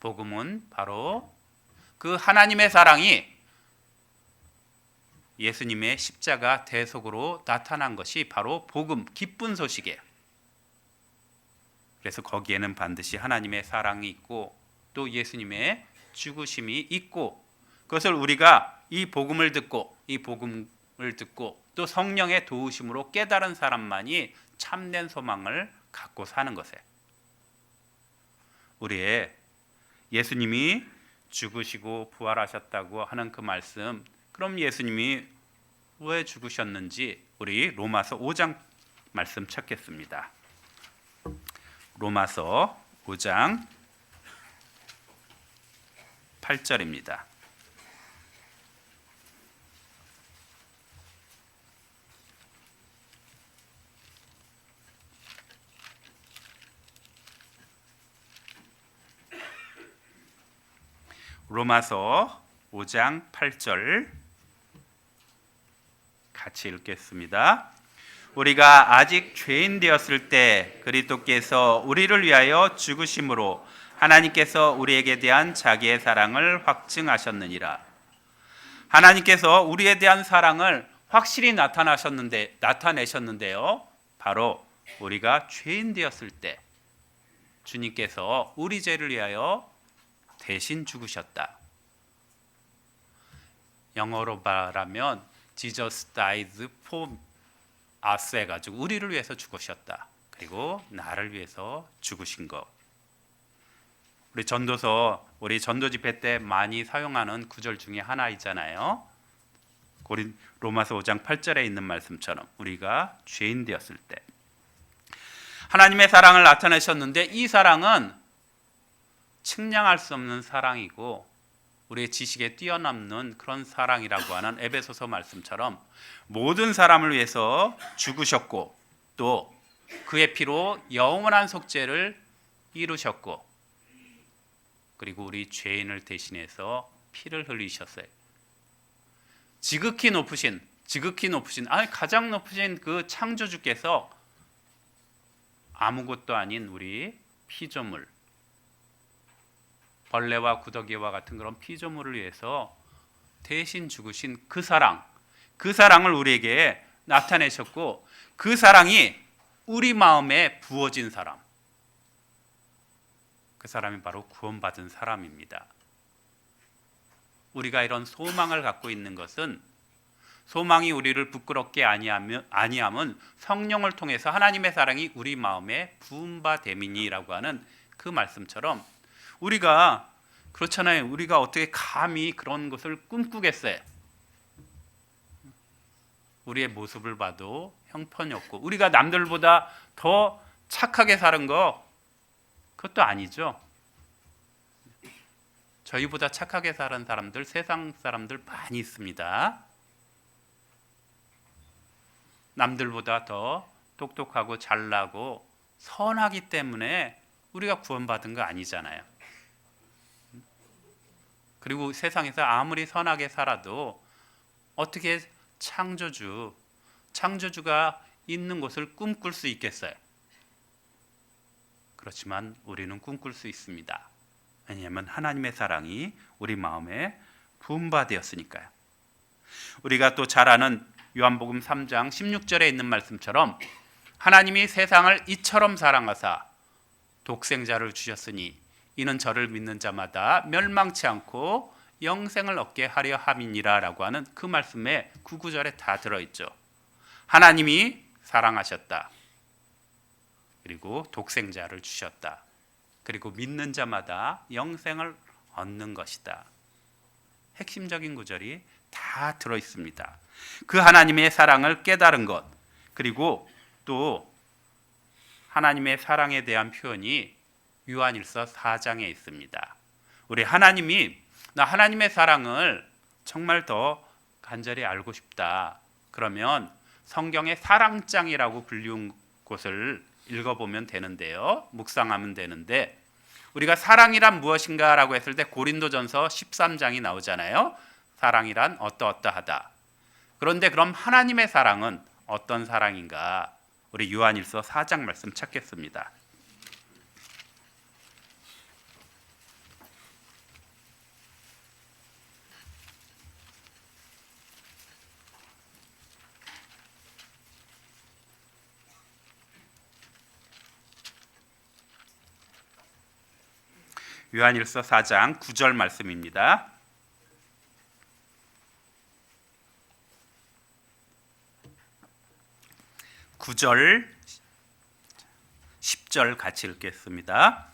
복음은 바로 그 하나님의 사랑이 예수님의 십자가 대속으로 나타난 것이 바로 복음, 기쁜 소식이에요. 그래서 거기에는 반드시 하나님의 사랑이 있고 또 예수님의 죽으심이 있고 그것을 우리가 이 복음을 듣고 또 성령의 도우심으로 깨달은 사람만이 참된 소망을 갖고 사는 것이에요. 우리의 예수님이 죽으시고 부활하셨다고 하는 그 말씀, 그럼 예수님이 왜 죽으셨는지 우리 로마서 5장 말씀 찾겠습니다. 로마서 5장 8절입니다. 로마서 5장 8절 같이 읽겠습니다. 우리가 아직 죄인 되었을 때 그리스도께서 우리를 위하여 죽으심으로 하나님께서 우리에게 대한 자기의 사랑을 확증하셨느니라. 하나님께서 우리에 대한 사랑을 확실히 나타내셨는데요. 바로 우리가 죄인 되었을 때 주님께서 우리 죄를 위하여 대신 죽으셨다. 영어로 말하면 Jesus died for us 해가지고 우리를 위해서 죽으셨다. 그리고 나를 위해서 죽으신 것. 우리 전도서, 우리 전도 집회 때 많이 사용하는 구절 중에 하나이잖아요. 로마서 5장 8절에 있는 말씀처럼 우리가 죄인 되었을 때 하나님의 사랑을 나타내셨는데, 이 사랑은 측량할 수 없는 사랑이고 우리의 지식에 뛰어넘는 그런 사랑이라고 하는 에베소서 말씀처럼 모든 사람을 위해서 죽으셨고 또 그의 피로 영원한 속죄를 이루셨고 그리고 우리 죄인을 대신해서 피를 흘리셨어요. 지극히 높으신 가장 높으신 그 창조주께서 아무것도 아닌 우리 피조물, 벌레와 구더기와 같은 그런 피조물을 위해서 대신 죽으신 그 사랑을 우리에게 나타내셨고, 그 사랑이 우리 마음에 부어진 사람, 그 사람이 바로 구원받은 사람입니다. 우리가 이런 소망을 갖고 있는 것은, 소망이 우리를 부끄럽게 아니함은 성령을 통해서 하나님의 사랑이 우리 마음에 부은 바 됨이니라고 하는 그 말씀처럼, 우리가 그렇잖아요. 우리가 어떻게 감히 그런 것을 꿈꾸겠어요? 우리의 모습을 봐도 형편이 없고 우리가 남들보다 더 착하게 사는 거, 그것도 아니죠. 저희보다 착하게 사는 사람들, 세상 사람들 많이 있습니다. 남들보다 더 똑똑하고 잘나고 선하기 때문에 우리가 구원받은 거 아니잖아요. 그리고 세상에서 아무리 선하게 살아도 어떻게 창조주가 있는 곳을 꿈꿀 수 있겠어요? 그렇지만 우리는 꿈꿀 수 있습니다. 왜냐하면 하나님의 사랑이 우리 마음에 부은 바 되었으니까요. 우리가 또 잘 아는 요한복음 3장 16절에 있는 말씀처럼, 하나님이 세상을 이처럼 사랑하사 독생자를 주셨으니 이는 저를 믿는 자마다 멸망치 않고 영생을 얻게 하려 함이니라 라고 하는 그 말씀에 9, 9절에 다 들어있죠. 하나님이 사랑하셨다. 그리고 독생자를 주셨다. 그리고 믿는 자마다 영생을 얻는 것이다. 핵심적인 구절이 다 들어있습니다. 그 하나님의 사랑을 깨달은 것, 그리고 또 하나님의 사랑에 대한 표현이 요한일서 4장에 있습니다. 우리 나 하나님의 사랑을 정말 더 간절히 알고 싶다. 그러면 성경의 사랑장이라고 불리운 곳을 읽어보면 되는데요. 묵상하면 되는데, 우리가 사랑이란 무엇인가라고 했을 때 고린도전서 13장이 나오잖아요. 사랑이란 어떠어떠하다. 그런데 그럼 하나님의 사랑은 어떤 사랑인가? 우리 요한일서 4장 말씀 찾겠습니다. 요한일서 4장 9절 말씀입니다. (9절) 10절 같이 읽겠습니다.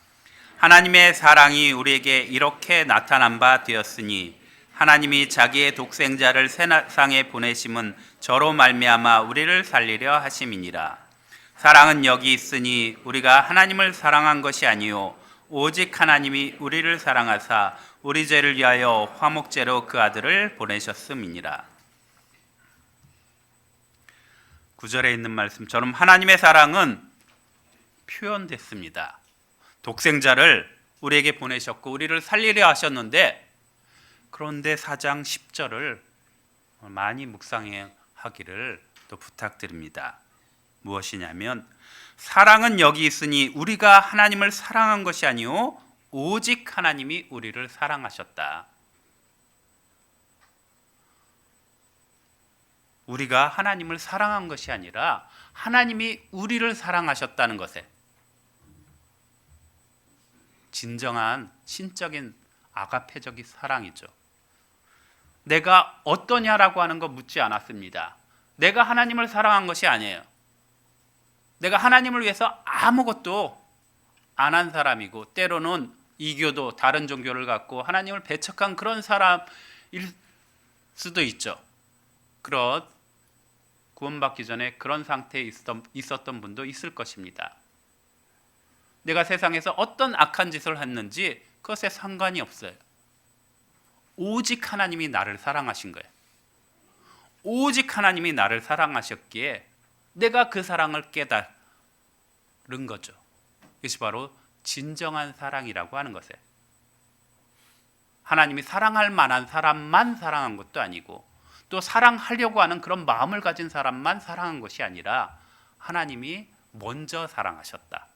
하나님의 사랑이 우리에게 이렇게 나타난 바 되었으니 하나님이 자기의 독생자를 세상에 보내심은 저로 말미암아 우리를 살리려 하심이니라. 사랑은 여기 있으니 우리가 하나님을 사랑한 것이 아니요 오직 하나님이 우리를 사랑하사 우리 죄를 위하여 화목제로 그 아들을 보내셨음이니라. 9절에 있는 말씀처럼 하나님의 사랑은 표현됐습니다. 독생자를 우리에게 보내셨고 우리를 살리려 하셨는데, 그런데 4장 10절을 많이 묵상하기를 또 부탁드립니다. 무엇이냐면 사랑은 여기 있으니 우리가 하나님을 사랑한 것이 아니요 오직 하나님이 우리를 사랑하셨다. 우리가 하나님을 사랑한 것이 아니라 하나님이 우리를 사랑하셨다는 것에 진정한 신적인 아가페적인 사랑이죠. 내가 어떠냐라고 하는 거 묻지 않았습니다. 내가 하나님을 사랑한 것이 아니에요. 내가 하나님을 위해서 아무것도 안 한 사람이고 때로는 이교도 다른 종교를 갖고 하나님을 배척한 그런 사람일 수도 있죠. 그런 구원받기 전에 그런 상태에 있었던 분도 있을 것입니다. 내가 세상에서 어떤 악한 짓을 했는지 그것에 상관이 없어요. 오직 하나님이 나를 사랑하신 거예요. 오직 하나님이 나를 사랑하셨기에 내가 그 사랑을 깨달은 거죠. 이것이 바로 진정한 사랑이라고 하는 것이에요. 하나님이 사랑할 만한 사람만 사랑한 것도 아니고 또 사랑하려고 하는 그런 마음을 가진 사람만 사랑한 것이 아니라 하나님이 먼저 사랑하셨다.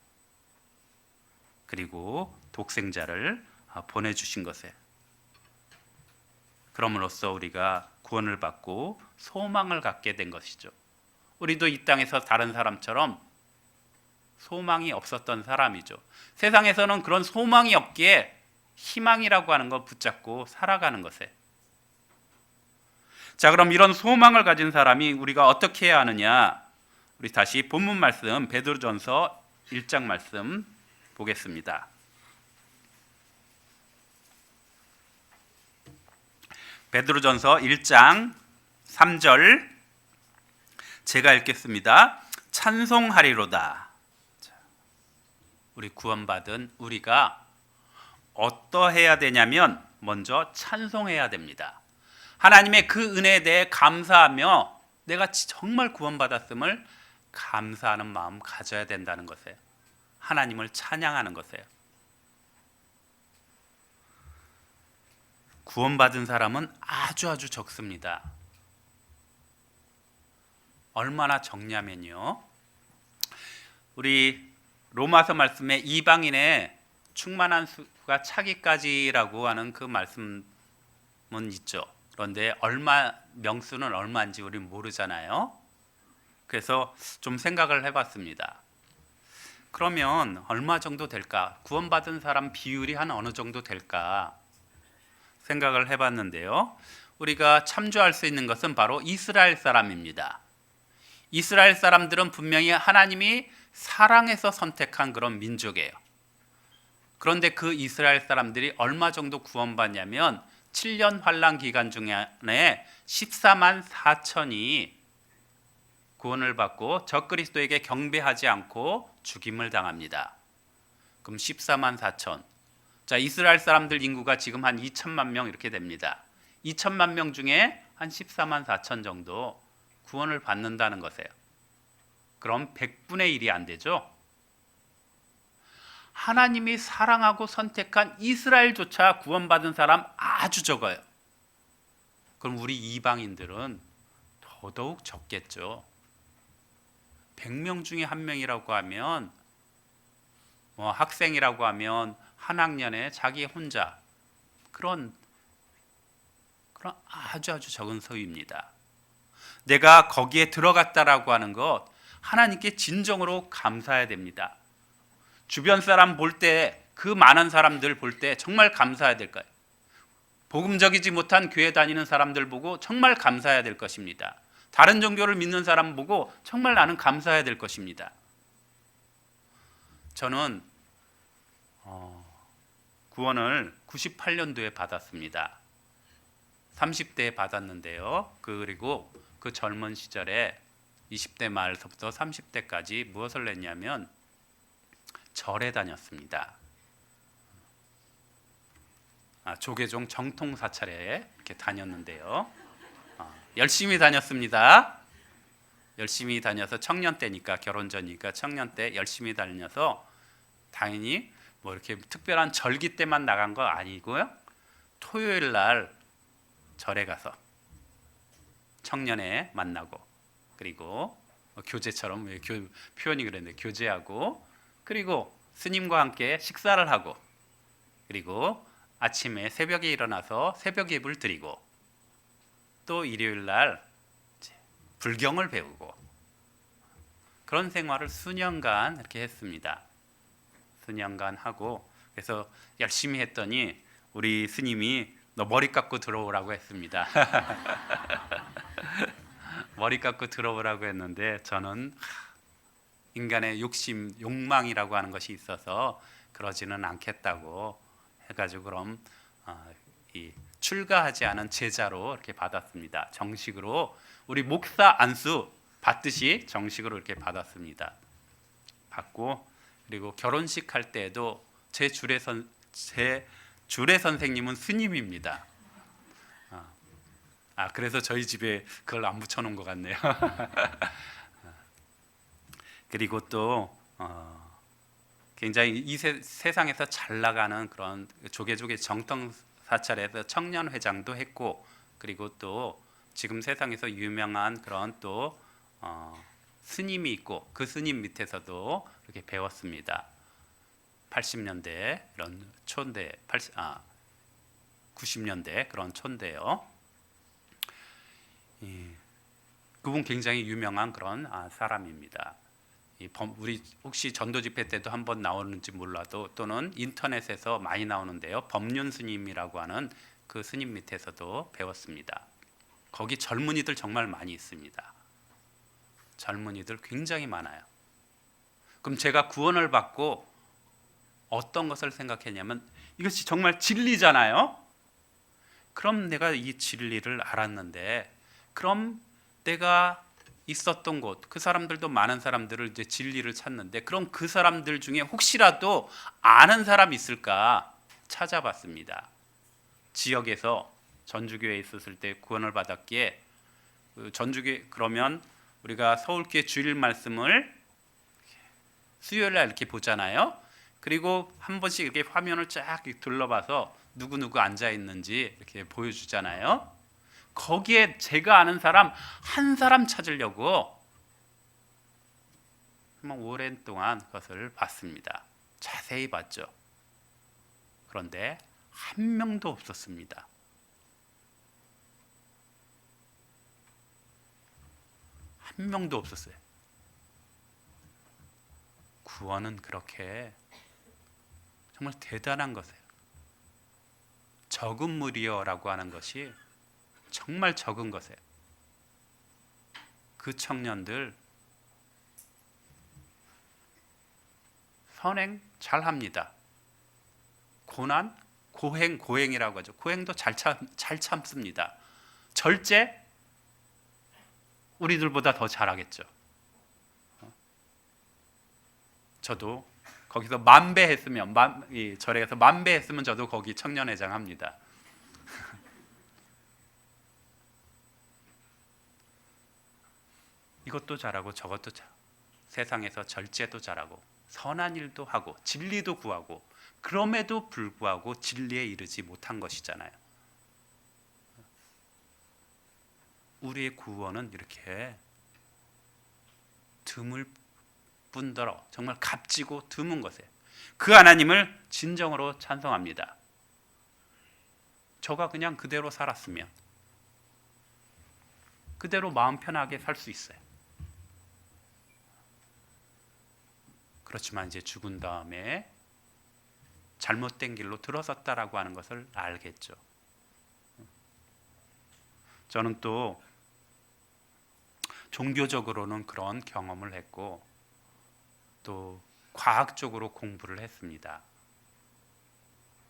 그리고 독생자를 보내주신 것이에요. 그럼으로써 우리가 구원을 받고 소망을 갖게 된 것이죠. 우리도 이 땅에서 다른 사람처럼 소망이 없었던 사람이죠. 세상에서는 그런 소망이 없기에 희망이라고 하는 걸 붙잡고 살아가는 것에. 자, 그럼 이런 소망을 가진 사람이 우리가 어떻게 해야 하느냐? 우리 다시 본문 말씀 베드로전서 1장 말씀 보겠습니다. 베드로전서 1장 3절 제가 읽겠습니다. 찬송하리로다. 우리 구원받은 우리가 어떠해야 되냐면 먼저 찬송해야 됩니다. 하나님의 그 은혜에 대해 감사하며 내가 정말 구원받았음을 감사하는 마음 가져야 된다는 것이에요. 하나님을 찬양하는 것이에요. 구원받은 사람은 아주 적습니다. 얼마나 적냐면요. 우리 로마서 말씀에 이방인의 충만한 수가 차기까지라고 하는 그 말씀은 있죠. 그런데 명수는 얼마인지 우리는 모르잖아요. 그래서 좀 생각을 해봤습니다. 그러면 얼마 정도 될까? 구원받은 사람 비율이 한 어느 정도 될까? 생각을 해봤는데요. 우리가 참조할 수 있는 것은 바로 이스라엘 사람입니다. 이스라엘 사람들은 분명히 하나님이 사랑해서 선택한 그런 민족이에요. 그런데 그 이스라엘 사람들이 얼마 정도 구원받냐면 7년 환란 기간 중에 14만 4천이 구원을 받고 적그리스도에게 경배하지 않고 죽임을 당합니다. 그럼 14만 4천. 자, 이스라엘 사람들 인구가 지금 한 2천만 명 이렇게 됩니다. 2천만 명 중에 한 14만 4천 정도 구원을 받는다는 것이에요. 그럼 100분의 1이 안 되죠? 하나님이 사랑하고 선택한 이스라엘조차 구원받은 사람 아주 적어요. 그럼 우리 이방인들은 더더욱 적겠죠. 100명 중에 한 명이라고 하면 학생이라고 하면 한 학년에 자기 혼자 그런 아주 적은 수입니다. 내가 거기에 들어갔다라고 하는 것 하나님께 진정으로 감사해야 됩니다. 주변 사람 볼 때 그 많은 사람들 볼 때 정말 감사해야 될 거예요. 복음적이지 못한 교회 다니는 사람들 보고 정말 감사해야 될 것입니다. 다른 종교를 믿는 사람 보고 정말 나는 감사해야 될 것입니다. 저는 구원을 98년도에 받았습니다. 30대에 받았는데요. 그리고 그 젊은 시절에 20대 말서부터 30대까지 무엇을 했냐면 절에 다녔습니다. 조계종 정통 사찰에 이렇게 다녔는데요. 열심히 다녔습니다. 열심히 다녀서 청년 때니까 결혼 전이니까 청년 때 열심히 다녀서 당연히 뭐 이렇게 특별한 절기 때만 나간 거 아니고요. 토요일 날 절에 가서 청년회 만나고, 그리고 교제처럼 표현이 그랬는데 교제하고, 그리고 스님과 함께 식사를 하고, 그리고 아침에 새벽에 일어나서 새벽 예불 드리고, 또 일요일 날 불경을 배우고, 그런 생활을 수년간 이렇게 했습니다. 수년간 하고, 그래서 열심히 했더니 우리 스님이 너 머리 깎고 들어오라고 했습니다. 머리 깎고 들어오라고 했는데 저는 인간의 욕심, 욕망이라고 하는 것이 있어서 그러지는 않겠다고 해가지고 그럼 이 출가하지 않은 제자로 이렇게 받았습니다. 정식으로 우리 목사 안수 받듯이 정식으로 이렇게 받았습니다. 받고, 그리고 결혼식 할 때에도 제 주례 선생님은 스님입니다. 그래서 저희 집에 그걸 안 붙여놓은 것 같네요. 그리고 또 굉장히 이 세상에서 잘 나가는 그런 조계조계 정통사찰에서 청년회장도 했고, 그리고 또 지금 세상에서 유명한 그런 또 스님이 있고, 그 스님 밑에서도 이렇게 배웠습니다. 80년대 이런 촌대, 90년대 그런 촌대요. 그분 굉장히 유명한 그런 사람입니다. 우리 혹시 전도 집회 때도 한번 나오는지 몰라도, 또는 인터넷에서 많이 나오는데요. 법륜 스님이라고 하는 그 스님 밑에서도 배웠습니다. 거기 젊은이들 정말 많이 있습니다. 젊은이들 굉장히 많아요. 그럼 제가 구원을 받고 어떤 것을 생각했냐면, 이것이 정말 진리잖아요. 그럼 내가 이 진리를 알았는데, 그럼 내가 있었던 곳, 그 사람들도 많은 사람들을 이제 진리를 찾는데, 그럼 그 사람들 중에 혹시라도 아는 사람이 있을까 찾아봤습니다. 지역에서 전주교회에 있었을 때 구원을 받았기에, 전주교회 그러면 우리가 서울교회 주일 말씀을 수요일 날 이렇게 보잖아요. 그리고 한 번씩 이렇게 화면을 쫙 둘러봐서 누구 앉아 있는지 이렇게 보여주잖아요. 거기에 제가 아는 사람 한 사람 찾으려고 오랜 동안 그것을 봤습니다. 자세히 봤죠. 그런데 한 명도 없었습니다. 한 명도 없었어요. 구원은 그렇게 정말 대단한 것이에요. 적은 무리여라고 하는 것이 정말 적은 것이에요. 그 청년들 선행 잘 합니다. 고난, 고행이라고 하죠. 고행도 잘 참습니다. 절제, 우리들보다 더 잘하겠죠. 저도 거기서 만배했으면, 절에 가서 만배했으면 저도 거기 청년회장 합니다. 이것도 잘하고 저것도 잘하고, 세상에서 절제도 잘하고 선한 일도 하고 진리도 구하고, 그럼에도 불구하고 진리에 이르지 못한 것이잖아요. 우리의 구원은 이렇게 드물 뿐더러 정말 값지고 드문 것이에요. 그 하나님을 진정으로 찬송합니다. 저가 그냥 그대로 살았으면 그대로 마음 편하게 살 수 있어요. 그렇지만 이제 죽은 다음에 잘못된 길로 들어섰다라고 하는 것을 알겠죠. 저는 또 종교적으로는 그런 경험을 했고, 또 과학적으로 공부를 했습니다.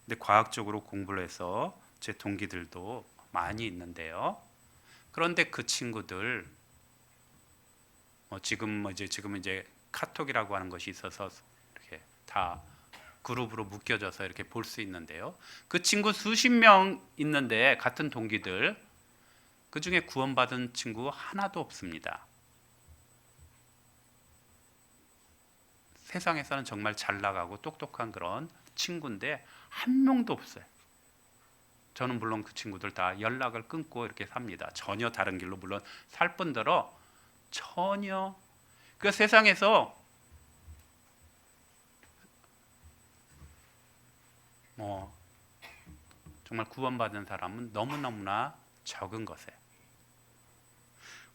근데 과학적으로 공부를 해서 제 동기들도 많이 있는데요. 그런데 그 친구들 지금 이제 카톡이라고 하는 것이 있어서 이렇게 다 그룹으로 묶여져서 이렇게 볼 수 있는데요. 그 친구 수십 명 있는데, 같은 동기들, 그 중에 구원받은 친구 하나도 없습니다. 세상에서는 정말 잘 나가고 똑똑한 그런 친구인데 한 명도 없어요. 저는 물론 그 친구들 다 연락을 끊고 이렇게 삽니다. 전혀 다른 길로 물론 살 뿐더러 전혀 그 세상에서 뭐 정말 구원받은 사람은 너무너무나 적은 것에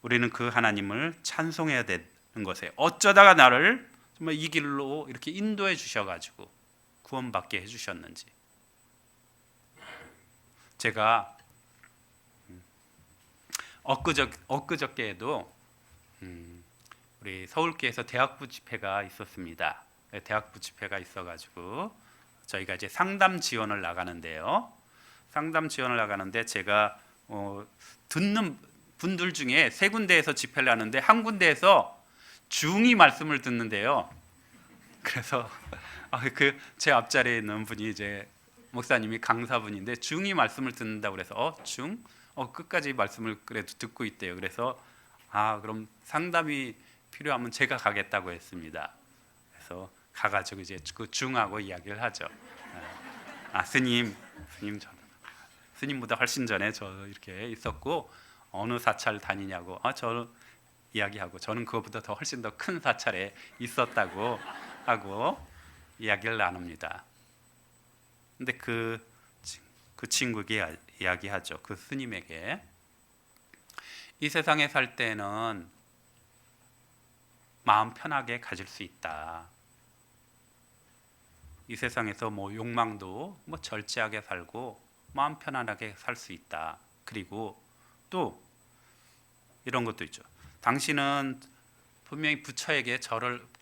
우리는 그 하나님을 찬송해야 되는 것에 어쩌다가 나를 정말 이 길로 이렇게 인도해 주셔가지고 구원받게 해주셨는지. 제가 엊그저께에도 우리 서울교회에서 대학부 집회가 있었습니다. 대학부 집회가 있어가지고 저희가 이제 상담 지원을 나가는데요. 상담 지원을 나가는데 제가 듣는 분들 중에 세 군데에서 집회를 하는데 한 군데에서 중이 말씀을 듣는데요. 그래서 그 제 앞자리에 있는 분이 이제 목사님이 강사분인데 중이 말씀을 듣는다고 그래서 중? 끝까지 말씀을 그래도 듣고 있대요. 그래서 그럼 상담이 필요하면 제가 가겠다고 했습니다. 그래서 가가지고 이제 그 중하고 이야기를 하죠. 스님 스님보다 훨씬 전에 저 이렇게 있었고 어느 사찰 다니냐고 저 이야기하고 저는 그것보다 더 훨씬 더 큰 사찰에 있었다고 하고 이야기를 나눕니다. 근데 그 친구에게 이야기하죠. 그 스님에게 이 세상에 살 때는 마음 편하게 가질 수 있다. 이 세상에서 뭐 욕망도 뭐 절제하게 살고 마음 편안하게 살 수 있다. 그리고 또 이런 것도 있죠. 당신은 분명히 부처에게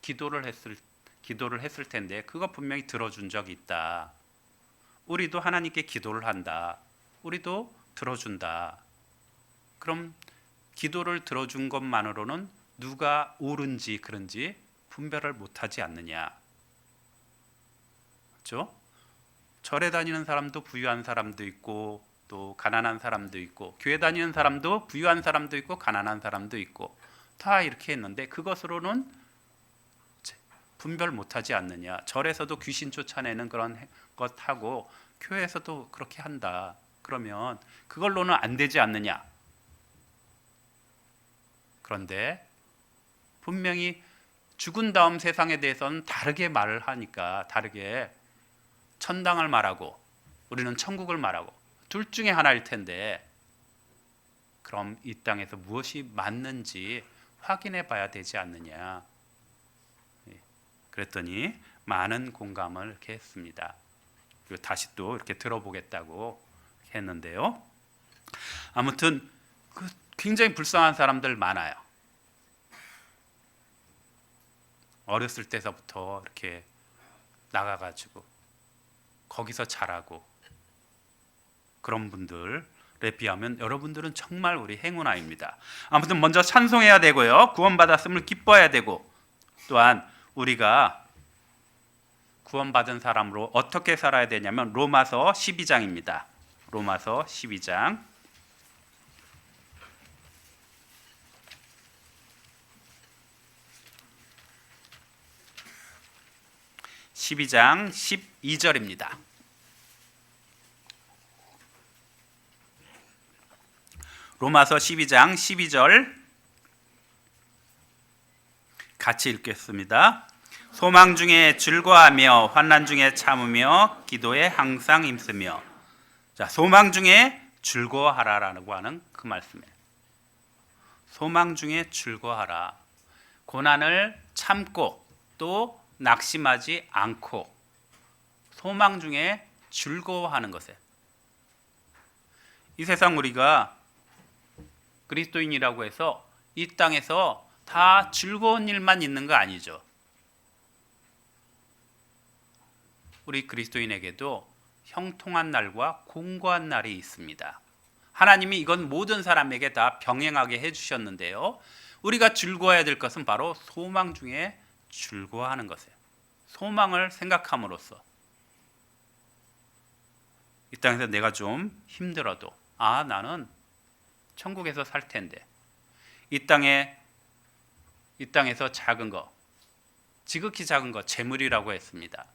기도를 했을 텐데 그거 분명히 들어준 적이 있다. 우리도 하나님께 기도를 한다. 우리도 들어준다. 그럼 기도를 들어준 것만으로는 누가 옳은지 그른지 분별을 못하지 않느냐. 그렇죠? 절에 다니는 사람도 부유한 사람도 있고 또 가난한 사람도 있고 교회 다니는 사람도 부유한 사람도 있고 가난한 사람도 있고 다 이렇게 했는데 그것으로는 분별 못하지 않느냐. 절에서도 귀신 쫓아내는 그런 것하고 교회에서도 그렇게 한다. 그러면 그걸로는 안 되지 않느냐. 그런데 분명히 죽은 다음 세상에 대해서는 다르게 말을 하니까 다르게 천당을 말하고 우리는 천국을 말하고 둘 중에 하나일 텐데 그럼 이 땅에서 무엇이 맞는지 확인해 봐야 되지 않느냐. 그랬더니 많은 공감을 이렇게 했습니다. 그리고 다시 또 이렇게 들어보겠다고 했는데요. 아무튼 굉장히 불쌍한 사람들 많아요. 어렸을 때서부터 이렇게 나가가지고 거기서 자라고 그런 분들에 비하면 여러분들은 정말 우리 행운아입니다. 아무튼 먼저 찬송해야 되고요. 구원받았음을 기뻐해야 되고 또한 우리가 구원받은 사람으로 어떻게 살아야 되냐면 로마서 12장입니다. 로마서 12장 12절입니다. 로마서 12장 12절 같이 읽겠습니다. 소망 중에 즐거워하며 환난 중에 참으며 기도에 항상 힘쓰며. 자, 소망 중에 즐거워하라라고 하는 그 말씀이에요. 소망 중에 즐거워하라. 고난을 참고 또 낙심하지 않고 소망 중에 즐거워하는 것에. 이 세상 우리가 그리스도인이라고 해서 이 땅에서 다 즐거운 일만 있는 거 아니죠. 우리 그리스도인에게도 형통한 날과 공고한 날이 있습니다. 하나님이 이건 모든 사람에게 다 병행하게 해주셨는데요. 우리가 즐거워해야 될 것은 바로 소망 중에 즐거워하는 것이에요. 소망을 생각함으로써 이 땅에서 내가 좀 힘들어도 나는 천국에서 살 텐데 이 땅에서 작은 거, 지극히 작은 거 재물이라고 했습니다.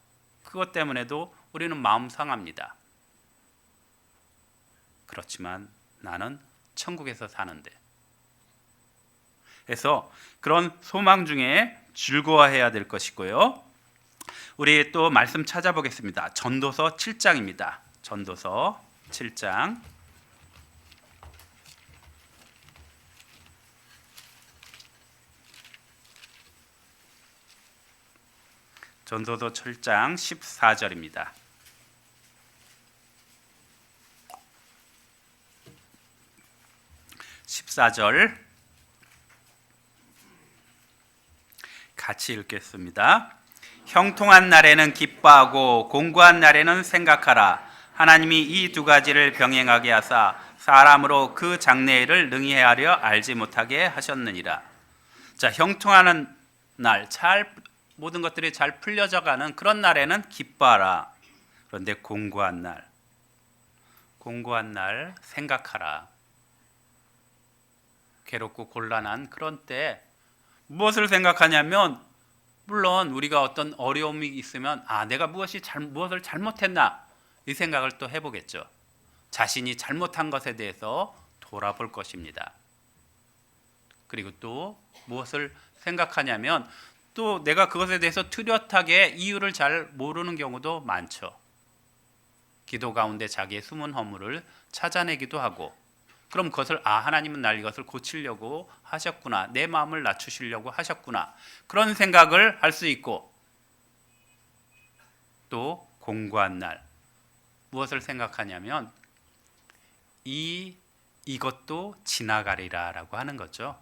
그것 때문에도 우리는 마음 상합니다. 그렇지만 나는 천국에서 사는데. 그래서 그런 소망 중에 즐거워해야 될 것이고요. 우리 또 말씀 찾아보겠습니다. 전도서 7장입니다. 전도서 7장. 전도서 7장 14절입니다. 14절 같이 읽겠습니다. 형통한 날에는 기뻐하고 공고한 날에는 생각하라. 하나님이 이 두 가지를 병행하게 하사 사람으로 그 장래일을 능히 헤아려 알지 못하게 하셨느니라. 자, 형통하는 날, 모든 것들이 잘 풀려져가는 그런 날에는 기뻐하라. 그런데 공고한 날 생각하라. 괴롭고 곤란한 그런 때 무엇을 생각하냐면, 물론 우리가 어떤 어려움이 있으면 내가 무엇을 잘못했나 이 생각을 또 해보겠죠. 자신이 잘못한 것에 대해서 돌아볼 것입니다. 그리고 또 무엇을 생각하냐면, 또 내가 그것에 대해서 뚜렷하게 이유를 잘 모르는 경우도 많죠. 기도 가운데 자기의 숨은 허물을 찾아내기도 하고, 그럼 그것을 하나님은 날 이것을 고치려고 하셨구나, 내 마음을 낮추시려고 하셨구나, 그런 생각을 할 수 있고, 또 공고한 날 무엇을 생각하냐면 이것도 지나가리라라고 하는 거죠.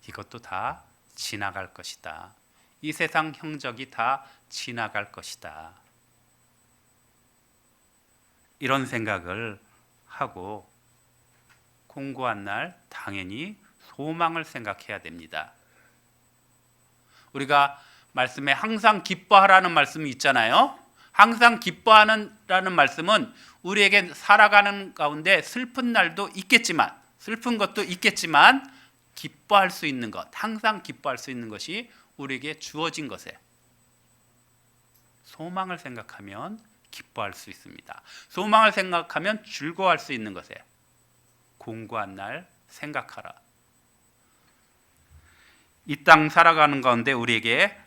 이것도 다 지나갈 것이다. 이 세상 형적이 다 지나갈 것이다. 이런 생각을 하고, 공고한 날 당연히 소망을 생각해야 됩니다. 우리가 말씀에 항상 기뻐하라는 말씀이 있잖아요. 항상 기뻐하라는 말씀은 우리에게 살아가는 가운데 슬픈 날도 있겠지만, 슬픈 것도 있겠지만 기뻐할 수 있는 것, 항상 기뻐할 수 있는 것이 우리에게 주어진 것에 소망을 생각하면 기뻐할 수 있습니다. 소망을 생각하면 즐거워할 수 있는 것에 공고한 날 생각하라. 이 땅 살아가는 가운데 우리에게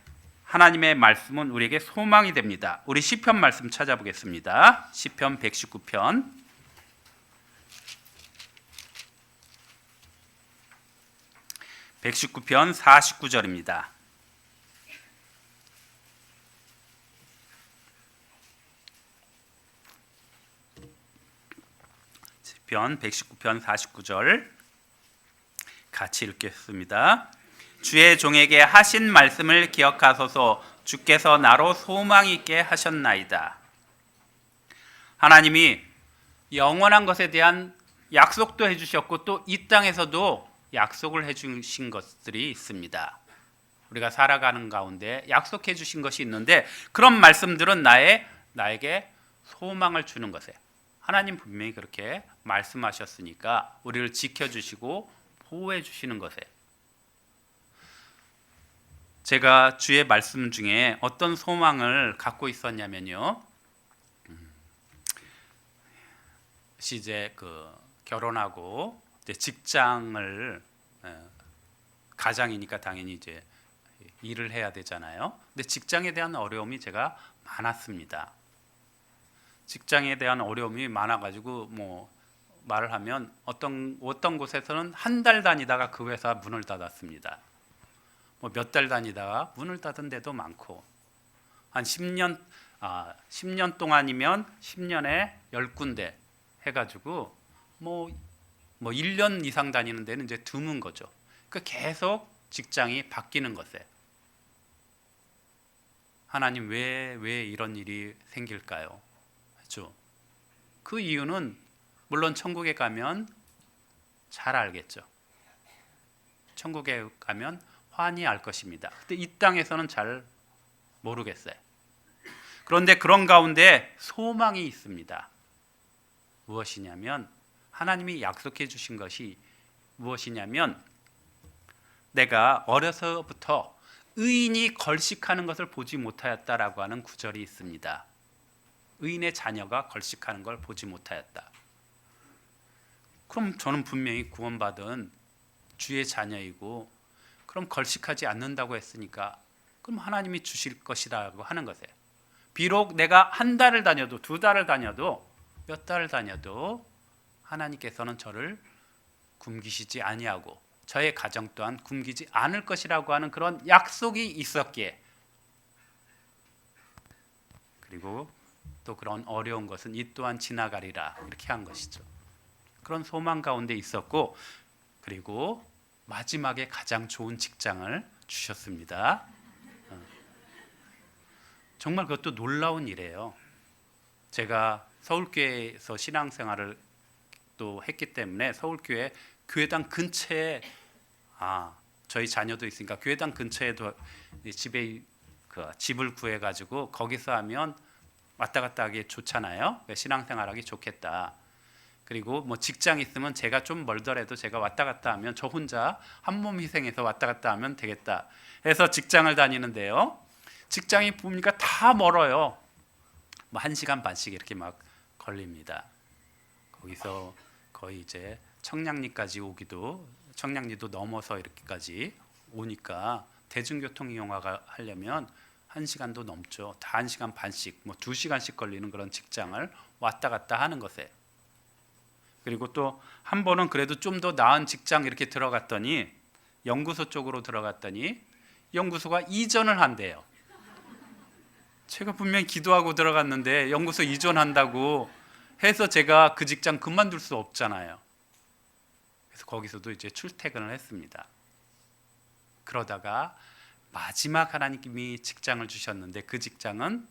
하나님의 말씀은 우리에게 소망이 됩니다. 우리 시편 말씀 찾아보겠습니다. 시편 119편 49절입니다. 시편 119편 49절 같이 읽겠습니다. 주의 종에게 하신 말씀을 기억하소서. 주께서 나로 소망 있게 하셨나이다. 하나님이 영원한 것에 대한 약속도 해주셨고, 또 이 땅에서도 약속을 해주신 것들이 있습니다. 우리가 살아가는 가운데 약속해 주신 것이 있는데, 그런 말씀들은 나에게 소망을 주는 것에, 하나님 분명히 그렇게 말씀하셨으니까 우리를 지켜주시고 보호해 주시는 것에, 제가 주의 말씀 중에 어떤 소망을 갖고 있었냐면요, 이제 결혼하고 이제 직장을, 가장이니까 당연히 이제 일을 해야 되잖아요. 근데 직장에 대한 어려움이 제가 많았습니다. 직장에 대한 어려움이 많아가지고 말을 하면 어떤 곳에서는 한 달 다니다가 그 회사 문을 닫았습니다. 몇 달 다니다가 문을 닫은 데도 많고, 한 10년 동안이면 10년에 10군데 해가지고 1년 이상 다니는 데는 이제 드문 거죠. 그러니까 계속 직장이 바뀌는 것에 하나님 왜 이런 일이 생길까요? 그렇죠? 그 이유는 물론 천국에 가면 잘 알겠죠. 천국에 가면 환히 알 것입니다. 근데 이 땅에서는 잘 모르겠어요. 그런데 그런 가운데 소망이 있습니다. 무엇이냐면, 하나님이 약속해 주신 것이 무엇이냐면, 내가 어려서부터 의인이 걸식하는 것을 보지 못하였다라고 하는 구절이 있습니다. 의인의 자녀가 걸식하는 걸 보지 못하였다. 그럼 저는 분명히 구원받은 주의 자녀이고 그럼 걸식하지 않는다고 했으니까 그럼 하나님이 주실 것이라고 하는 것이에요. 비록 내가 한 달을 다녀도 두 달을 다녀도 몇 달을 다녀도 하나님께서는 저를 굶기시지 아니하고 저의 가정 또한 굶기지 않을 것이라고 하는 그런 약속이 있었기에, 그리고 또 그런 어려운 것은 이 또한 지나가리라 이렇게 한 것이죠. 그런 소망 가운데 있었고, 그리고 마지막에 가장 좋은 직장을 주셨습니다. 정말 그것도 놀라운 일이에요. 제가 서울교회에서 신앙생활을 또 했기 때문에 서울교회 교회당 근처에 저희 자녀도 있으니까 교회당 근처에도 집에 집을 구해가지고 거기서 하면 왔다 갔다 하기 좋잖아요. 신앙생활하기 좋겠다. 그리고 뭐 직장 있으면 제가 좀 멀더라도 제가 왔다 갔다 하면 저 혼자 한 몸 희생해서 왔다 갔다 하면 되겠다 해서 직장을 다니는데요. 직장이 보니까 다 멀어요. 뭐 1시간 반씩 이렇게 막 걸립니다. 거기서 거의 이제 청량리까지 오기도, 청량리도 넘어서 이렇게까지 오니까 대중교통 이용화가 하려면 1시간도 넘죠. 다 1시간 반씩, 뭐 2시간씩 걸리는 그런 직장을 왔다 갔다 하는 것에, 그리고 또 한 번은 그래도 좀 더 나은 직장 이렇게 들어갔더니 연구소 쪽으로 들어갔더니 연구소가 이전을 한대요. 제가 분명히 기도하고 들어갔는데 연구소 이전한다고 해서 제가 그 직장 그만둘 수 없잖아요. 그래서 거기서도 이제 출퇴근을 했습니다. 그러다가 마지막 하나님이 직장을 주셨는데 그 직장은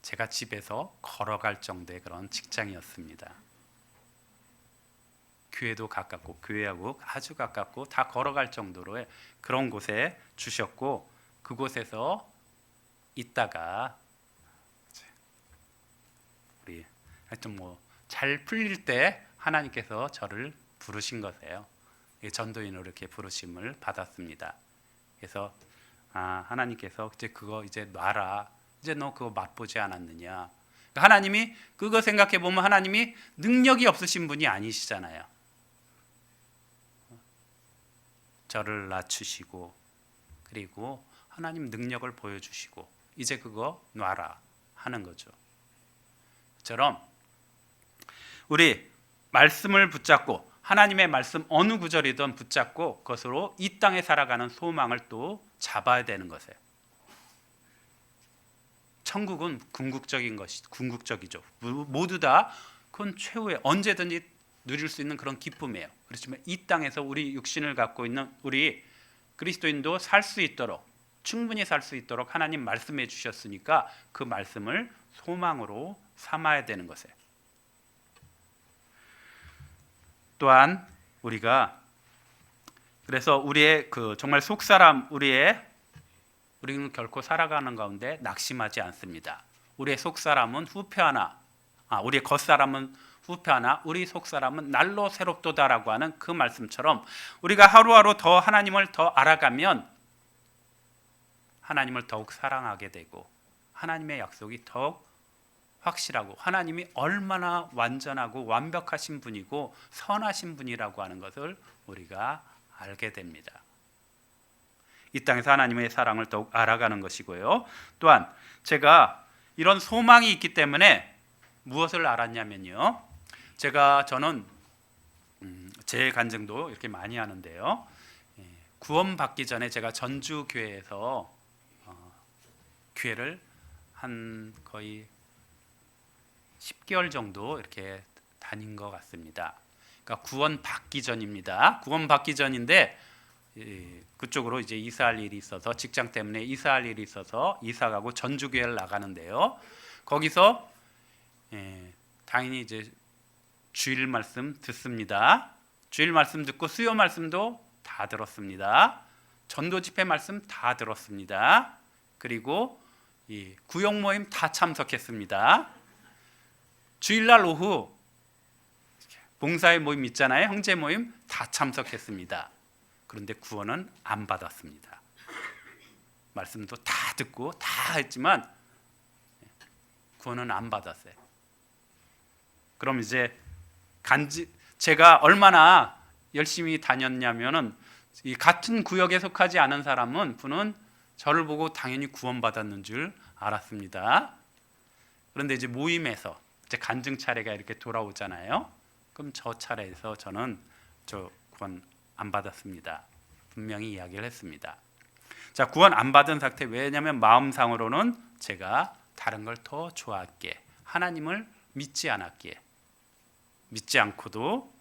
제가 집에서 걸어갈 정도의 그런 직장이었습니다. 교회도 가깝고 교회하고 아주 가깝고 다 걸어갈 정도로의 그런 곳에 주셨고, 그곳에서 있다가 우리 하여튼 뭐 잘 풀릴 때 하나님께서 저를 부르신 것이에요. 전도인으로 이렇게 부르심을 받았습니다. 그래서 하나님께서 이제 그거 이제 놔라. 이제 너 그거 맛보지 않았느냐. 하나님이 그거 생각해 보면 하나님이 능력이 없으신 분이 아니시잖아요. 저를 낮추시고 그리고 하나님 능력을 보여주시고 이제 그거 놔라 하는 거죠. 처럼 우리 말씀을 붙잡고 하나님의 말씀 어느 구절이든 붙잡고 그것으로 이 땅에 살아가는 소망을 또 잡아야 되는 것이에요. 천국은 궁극적이죠. 모두 다 그건 최후의 언제든지 누릴 수 있는 그런 기쁨이에요. 그렇지만 이 땅에서 우리 육신을 갖고 있는 우리 그리스도인도 살 수 있도록, 충분히 살 수 있도록 하나님 말씀해 주셨으니까 그 말씀을 소망으로 삼아야 되는 것이에요. 또한 우리가 그래서 우리의 그 정말 속사람 우리는 결코 살아가는 가운데 낙심하지 않습니다. 우리의 속사람은 후패하나 우리의 겉사람은 후패하나 우리 속사람은 날로 새롭도다라고 하는 그 말씀처럼 우리가 하루하루 더 하나님을 더 알아가면 하나님을 더욱 사랑하게 되고 하나님의 약속이 더욱 확실하고 하나님이 얼마나 완전하고 완벽하신 분이고 선하신 분이라고 하는 것을 우리가 알게 됩니다. 이 땅에서 하나님의 사랑을 더욱 알아가는 것이고요. 또한 제가 이런 소망이 있기 때문에 무엇을 알았냐면요. 저는 제 간증도 이렇게 많이 하는데요. 구원받기 전에 제가 전주 교회에서 교회를 한 거의 10개월 정도 이렇게 다닌 것 같습니다. 그러니까 구원받기 전입니다. 구원받기 전인데 그쪽으로 이제 이사할 일이 있어서 직장 때문에 이사할 일이 있어서 이사 가고 전주 교회를 나가는데요. 거기서 당연히 이제 주일 말씀 듣습니다. 주일 말씀 듣고 수요 말씀도 다 들었습니다. 전도 집회 말씀 다 들었습니다. 그리고 이 구역 모임 다 참석했습니다. 주일날 오후 봉사의 모임 있잖아요. 형제 모임 다 참석했습니다. 그런데 구원은 안 받았습니다. 말씀도 다 듣고 다 했지만 구원은 안 받았어요. 그럼 이제 제가 얼마나 열심히 다녔냐면은 이 같은 구역에 속하지 않은 분은 저를 보고 당연히 구원받았는 줄 알았습니다. 그런데 이제 모임에서 이제 간증 차례가 이렇게 돌아오잖아요. 그럼 저 차례에서 저는 저 구원 안 받았습니다. 분명히 이야기를 했습니다. 자, 구원 안 받은 상태. 왜냐하면 마음상으로는 제가 다른 걸 더 좋아했기에, 하나님을 믿지 않았기에, 믿지 않고도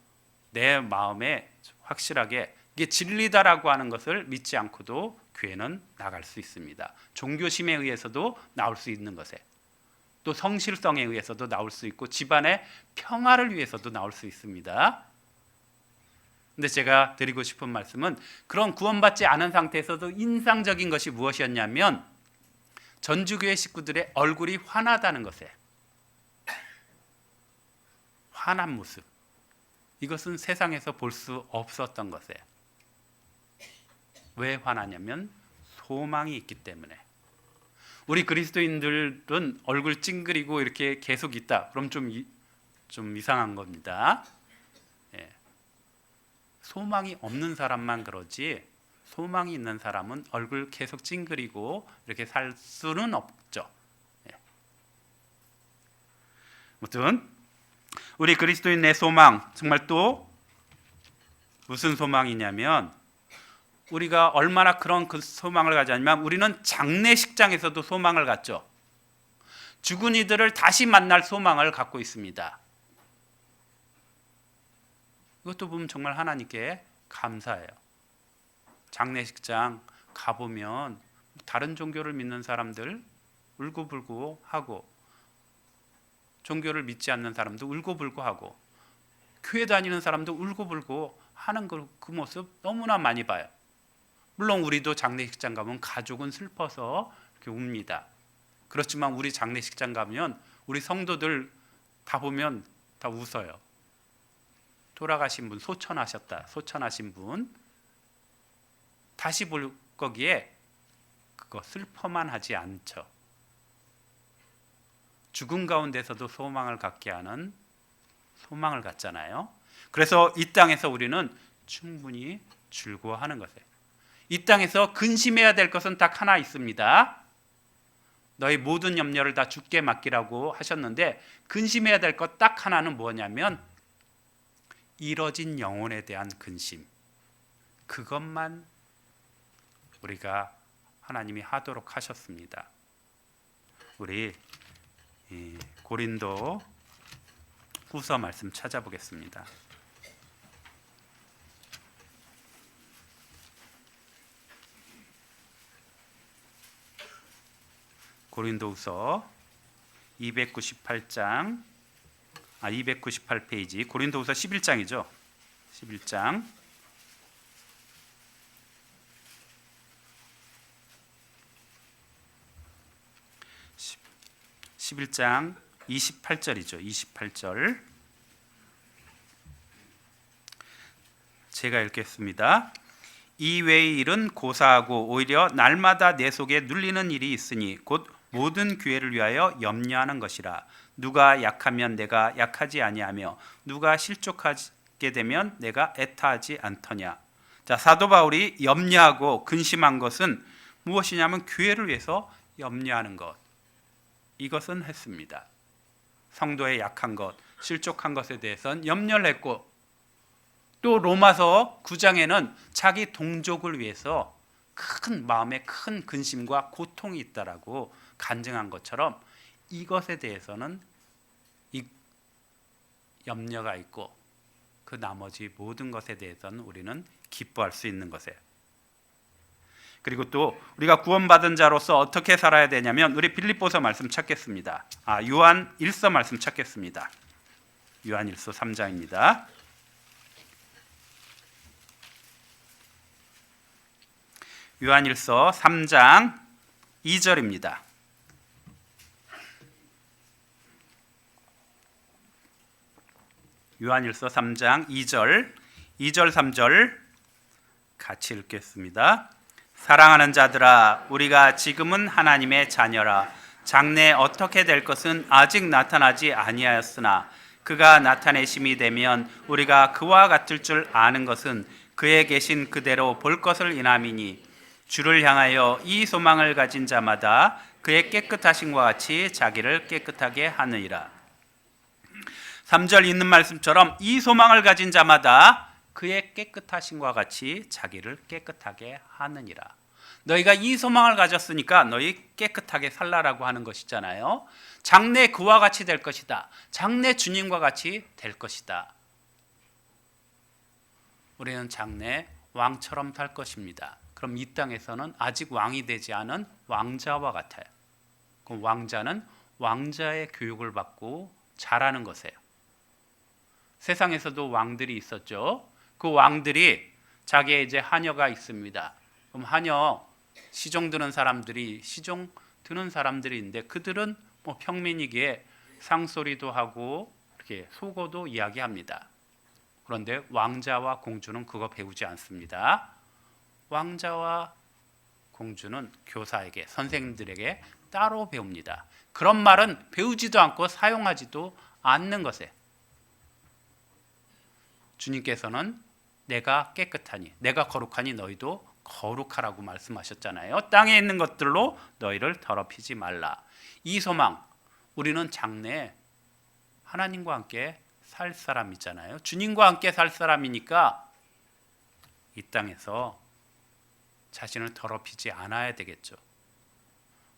내 마음에 확실하게 이게 진리다라고 하는 것을 믿지 않고도 교회는 나갈 수 있습니다. 종교심에 의해서도 나올 수 있는 것에, 또 성실성에 의해서도 나올 수 있고, 집안의 평화를 위해서도 나올 수 있습니다. 근데 제가 드리고 싶은 말씀은 그런 구원받지 않은 상태에서도 인상적인 것이 무엇이었냐면 전주교회 식구들의 얼굴이 환하다는 것에, 환한 모습, 이것은 세상에서 볼 수 없었던 것에. 왜 환하냐면 소망이 있기 때문에. 우리 그리스도인들은 얼굴 찡그리고 이렇게 계속 있다, 그럼 좀 이상한 겁니다. 예. 소망이 없는 사람만 그러지, 소망이 있는 사람은 얼굴 계속 찡그리고 이렇게 살 수는 없죠. 예. 아무튼 우리 그리스도인의 소망, 정말 또 무슨 소망이냐면, 우리가 얼마나 그런 그 소망을 가졌냐면 우리는 장례식장에서도 소망을 갖죠. 죽은 이들을 다시 만날 소망을 갖고 있습니다. 이것도 보면 정말 하나님께 감사해요. 장례식장 가보면 다른 종교를 믿는 사람들 울고불고 하고, 종교를 믿지 않는 사람도 울고불고 하고, 교회 다니는 사람도 울고불고 하는 그 모습 너무나 많이 봐요. 물론 우리도 장례식장 가면 가족은 슬퍼서 이렇게 웁니다. 그렇지만 우리 장례식장 가면 우리 성도들 다 보면 다 웃어요. 돌아가신 분, 소천하신 분 다시 볼 거기에 그거 슬퍼만 하지 않죠. 죽음 가운데서도 소망을 갖게 하는, 소망을 갖잖아요. 그래서 이 땅에서 우리는 충분히 즐거워하는 것이에요. 이 땅에서 근심해야 될 것은 딱 하나 있습니다. 너희 모든 염려를 다 주께 맡기라고 하셨는데, 근심해야 될 것 딱 하나는 뭐냐면 이뤄진 영혼에 대한 근심. 그것만 우리가 하나님이 하도록 하셨습니다. 우리 고린도 후서 말씀 찾아보겠습니다. 고린도후서 298페이지, 고린도후서 11장이죠. 11장 11장 28절이죠. 28절 제가 읽겠습니다. 이 외의 일은 고사하고 오히려 날마다 내 속에 눌리는 일이 있으니 곧 모든 교회를 위하여 염려하는 것이라. 누가 약하면 내가 약하지 아니하며 누가 실족하게 되면 내가 애타하지 않더냐. 자, 사도 바울이 염려하고 근심한 것은 무엇이냐면 교회를 위해서 염려하는 것. 이것은 했습니다. 성도의 약한 것, 실족한 것에 대해서는 염려를 했고, 또 로마서 9장에는 자기 동족을 위해서 큰 마음에 큰 근심과 고통이 있다라고 간증한 것처럼 이것에 대해서는 이 염려가 있고, 그 나머지 모든 것에 대해서는 우리는 기뻐할 수 있는 것이에요. 그리고 또 우리가 구원받은 자로서 어떻게 살아야 되냐면, 우리 빌립보서 말씀 찾겠습니다. 요한 1서 말씀 찾겠습니다. 요한 1서 3장입니다. 요한 1서 3장 2절입니다. 요한 1서 3장 2절 3절 같이 읽겠습니다. 사랑하는 자들아, 우리가 지금은 하나님의 자녀라. 장래 어떻게 될 것은 아직 나타나지 아니하였으나 그가 나타내심이 되면 우리가 그와 같을 줄 아는 것은 그에 계신 그대로 볼 것을 인함이니 주를 향하여 이 소망을 가진 자마다 그의 깨끗하심과 같이 자기를 깨끗하게 하느니라. 3절 있는 말씀처럼 이 소망을 가진 자마다 그의 깨끗하심과 같이 자기를 깨끗하게 하느니라. 너희가 이 소망을 가졌으니까 너희 깨끗하게 살라라고 하는 것이잖아요. 장래 그와 같이 될 것이다. 장래 주님과 같이 될 것이다. 우리는 장래 왕처럼 살 것입니다. 그럼 이 땅에서는 아직 왕이 되지 않은 왕자와 같아요. 그럼 왕자는 왕자의 교육을 받고 자라는 것이에요. 세상에서도 왕들이 있었죠. 그 왕들이 자기의 이제 하녀가 있습니다. 그럼 하녀 시종 드는 사람들이 있는데 그들은 뭐 평민이기에 상소리도 하고 이렇게 속어도 이야기합니다. 그런데 왕자와 공주는 그거 배우지 않습니다. 왕자와 공주는 교사에게, 선생님들에게 따로 배웁니다. 그런 말은 배우지도 않고 사용하지도 않는 것에 주님께서는 내가 깨끗하니, 내가 거룩하니 너희도 거룩하라고 말씀하셨잖아요. 땅에 있는 것들로 너희를 더럽히지 말라. 이 소망, 우리는 장래에 하나님과 함께 살 사람이잖아요. 주님과 함께 살 사람이니까 이 땅에서 자신을 더럽히지 않아야 되겠죠.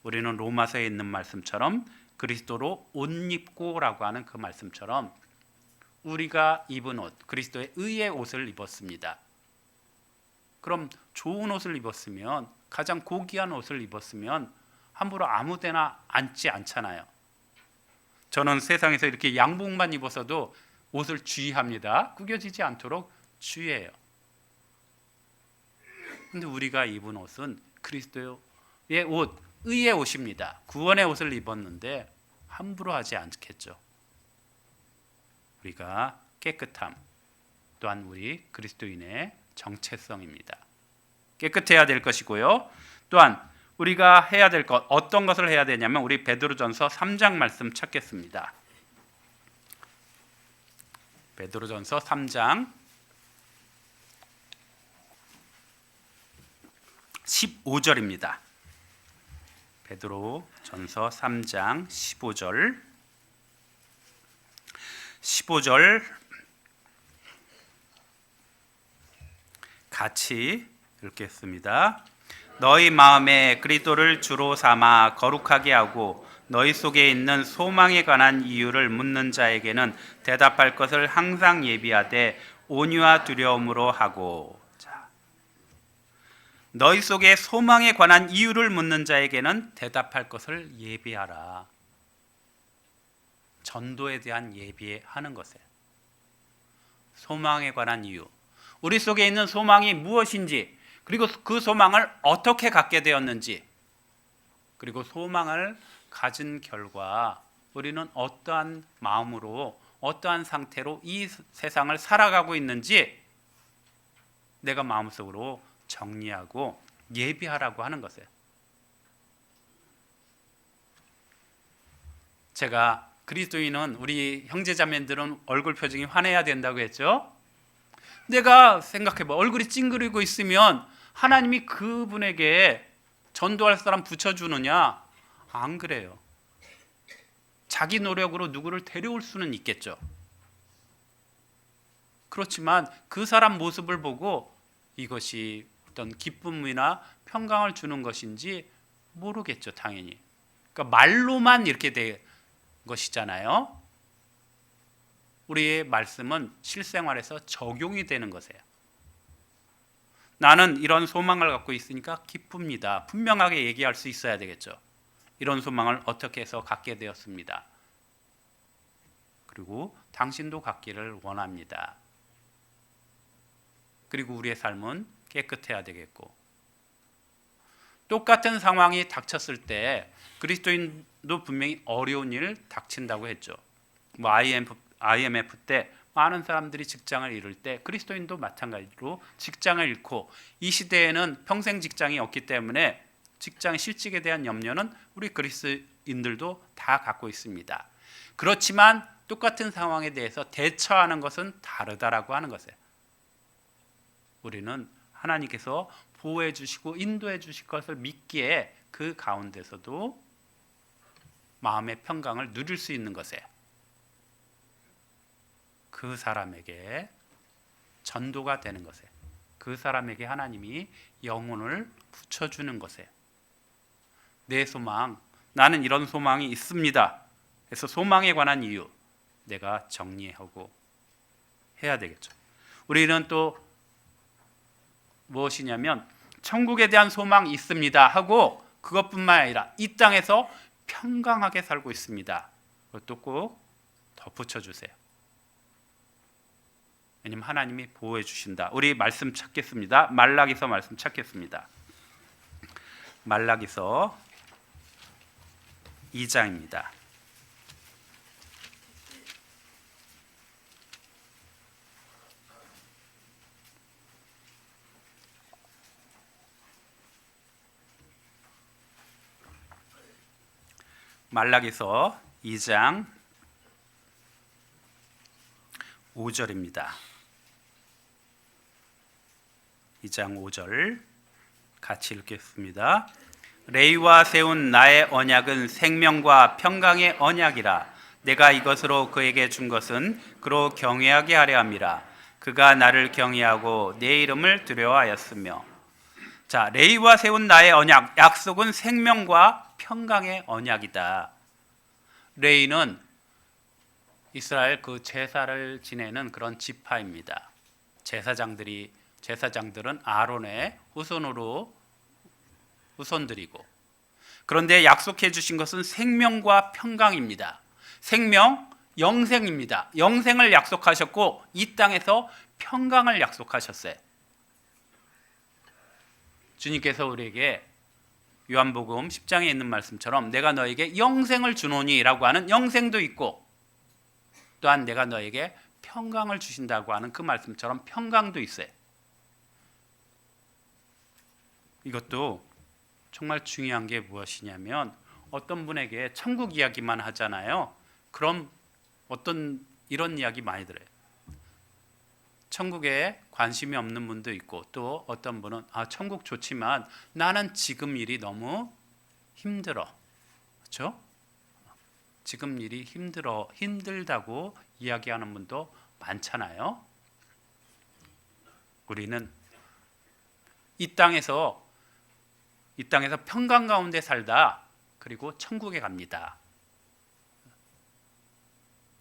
우리는 로마서에 있는 말씀처럼 그리스도로 옷 입고라고 하는 그 말씀처럼 우리가 입은 옷, 그리스도의 의의 옷을 입었습니다. 그럼 좋은 옷을 입었으면, 가장 고귀한 옷을 입었으면 함부로 아무데나 앉지 않잖아요. 저는 세상에서 이렇게 양복만 입어서도 옷을 주의합니다. 구겨지지 않도록 주의해요. 근데 우리가 입은 옷은 그리스도의 옷, 의의 옷입니다. 구원의 옷을 입었는데 함부로 하지 않겠죠. 우리가 깨끗함 또한 우리 그리스도인의 정체성입니다. 깨끗해야 될 것이고요. 또한 우리가 해야 될 것, 어떤 것을 해야 되냐면 우리 베드로전서 3장 말씀 찾겠습니다. 베드로전서 3장 15절입니다. 베드로전서 3장 15절 같이 읽겠습니다. 너희 마음에 그리스도를 주로 삼아 거룩하게 하고 너희 속에 있는 소망에 관한 이유를 묻는 자에게는 대답할 것을 항상 예비하되 온유와 두려움으로 하고. 너희 속에 소망에 관한 이유를 묻는 자에게는 대답할 것을 예비하라. 전도에 대한 예비하는 것이에요. 소망에 관한 이유, 우리 속에 있는 소망이 무엇인지, 그리고 그 소망을 어떻게 갖게 되었는지, 그리고 소망을 가진 결과 우리는 어떠한 마음으로, 어떠한 상태로 이 세상을 살아가고 있는지 내가 마음속으로 정리하고 예비하라고 하는 것이에요. 제가 그리스도인은, 우리 형제자매들은 얼굴 표정이 환해야 된다고 했죠. 내가 생각해봐, 얼굴이 찡그리고 있으면 하나님이 그분에게 전도할 사람 붙여주느냐? 안 그래요. 자기 노력으로 누구를 데려올 수는 있겠죠. 그렇지만 그 사람 모습을 보고 이것이 어떤 기쁨이나 평강을 주는 것인지 모르겠죠, 당연히. 그러니까 말로만 이렇게 된 것이잖아요. 우리의 말씀은 실생활에서 적용이 되는 것이에요. 나는 이런 소망을 갖고 있으니까 기쁩니다. 분명하게 얘기할 수 있어야 되겠죠. 이런 소망을 어떻게 해서 갖게 되었습니다. 그리고 당신도 갖기를 원합니다. 그리고 우리의 삶은 깨끗해야 되겠고, 똑같은 상황이 닥쳤을 때 그리스도인도 분명히 어려운 일 닥친다고 했죠. 뭐 IMF 때 많은 사람들이 직장을 잃을 때 그리스도인도 마찬가지로 직장을 잃고, 이 시대에는 평생 직장이 없기 때문에 직장 실직에 대한 염려는 우리 그리스도인들도 다 갖고 있습니다. 그렇지만 똑같은 상황에 대해서 대처하는 것은 다르다라고 하는 것이에요. 우리는 하나님께서 보호해 주시고 인도해 주실 것을 믿기에 그 가운데서도 마음의 평강을 누릴 수 있는 것이에요. 그 사람에게 전도가 되는 것이에요. 그 사람에게 하나님이 영혼을 붙여주는 것이에요. 내 소망, 나는 이런 소망이 있습니다. 그래서 소망에 관한 이유 내가 정리하고 해야 되겠죠. 우리는 또 무엇이냐면 천국에 대한 소망이 있습니다 하고 그것뿐만 아니라 이 땅에서 평강하게 살고 있습니다. 그것도 꼭 덧붙여 주세요. 왜냐하면 하나님이 보호해 주신다. 우리 말씀 찾겠습니다. 말라기서 말씀 찾겠습니다. 말라기서 2장입니다. 말라기서 2장 5절입니다. 2장 5절 같이 읽겠습니다. 레위와 세운 나의 언약은 생명과 평강의 언약이라. 내가 이것으로 그에게 준 것은 그로 경외하게 하려 함이라. 그가 나를 경외하고 내 이름을 두려워하였으며. 자, 레위와 세운 나의 언약, 약속은 생명과 평강의 언약이다. 레위는 이스라엘 그 제사를 지내는 그런 지파입니다. 제사장들은 아론의 후손들이고, 그런데 약속해 주신 것은 생명과 평강입니다. 생명, 영생입니다. 영생을 약속하셨고 이 땅에서 평강을 약속하셨어요. 주님께서 우리에게 요한복음 10장에 있는 말씀처럼 내가 너에게 영생을 주노니 라고 하는 영생도 있고, 또한 내가 너에게 평강을 주신다고 하는 그 말씀처럼 평강도 있어요. 이것도 정말 중요한 게 무엇이냐면, 어떤 분에게 천국 이야기만 하잖아요. 그럼 이런 이야기 많이 들어요. 천국에 관심이 없는 분도 있고, 또 어떤 분은 천국 좋지만 나는 지금 일이 너무 힘들어. 그렇죠? 지금 일이 힘들다고 이야기하는 분도 많잖아요. 우리는 이 땅에서 평강 가운데 살다 그리고 천국에 갑니다.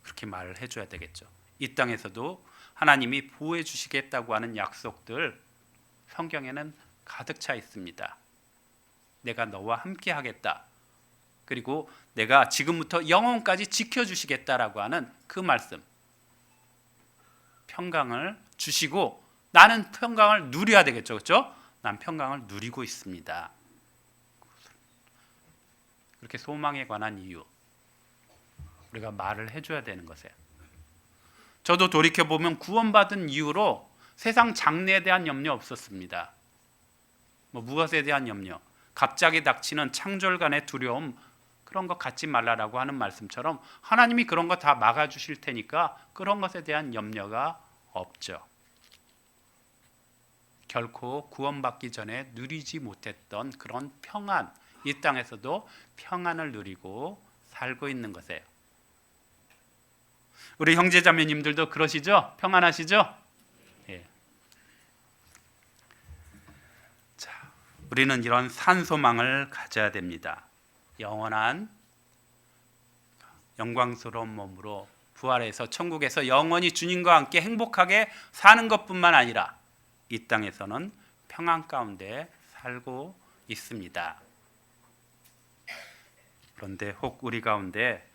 그렇게 말을 해줘야 되겠죠. 이 땅에서도 하나님이 보호해 주시겠다고 하는 약속들 성경에는 가득 차 있습니다. 내가 너와 함께 하겠다. 그리고 내가 지금부터 영원까지 지켜주시겠다라고 하는 그 말씀. 평강을 주시고 나는 평강을 누려야 되겠죠. 그렇죠? 난 평강을 누리고 있습니다. 그렇게 소망에 관한 이유 우리가 말을 해줘야 되는 것이에요. 저도 돌이켜보면 구원받은 이후로 세상 장래에 대한 염려 없었습니다. 무엇에 대한 염려? 갑자기 닥치는 창졸간의 두려움, 그런 거 갖지 말라라고 하는 말씀처럼 하나님이 그런 거 다 막아주실 테니까 그런 것에 대한 염려가 없죠. 결코 구원받기 전에 누리지 못했던 그런 평안, 이 땅에서도 평안을 누리고 살고 있는 것이에요. 우리 형제자매님들도 그러시죠? 평안하시죠? 예. 자, 우리는 이런 산소망을 가져야 됩니다. 영원한 영광스러운 몸으로 부활해서 천국에서 영원히 주님과 함께 행복하게 사는 것뿐만 아니라 이 땅에서는 평안 가운데 살고 있습니다. 그런데 혹 우리 가운데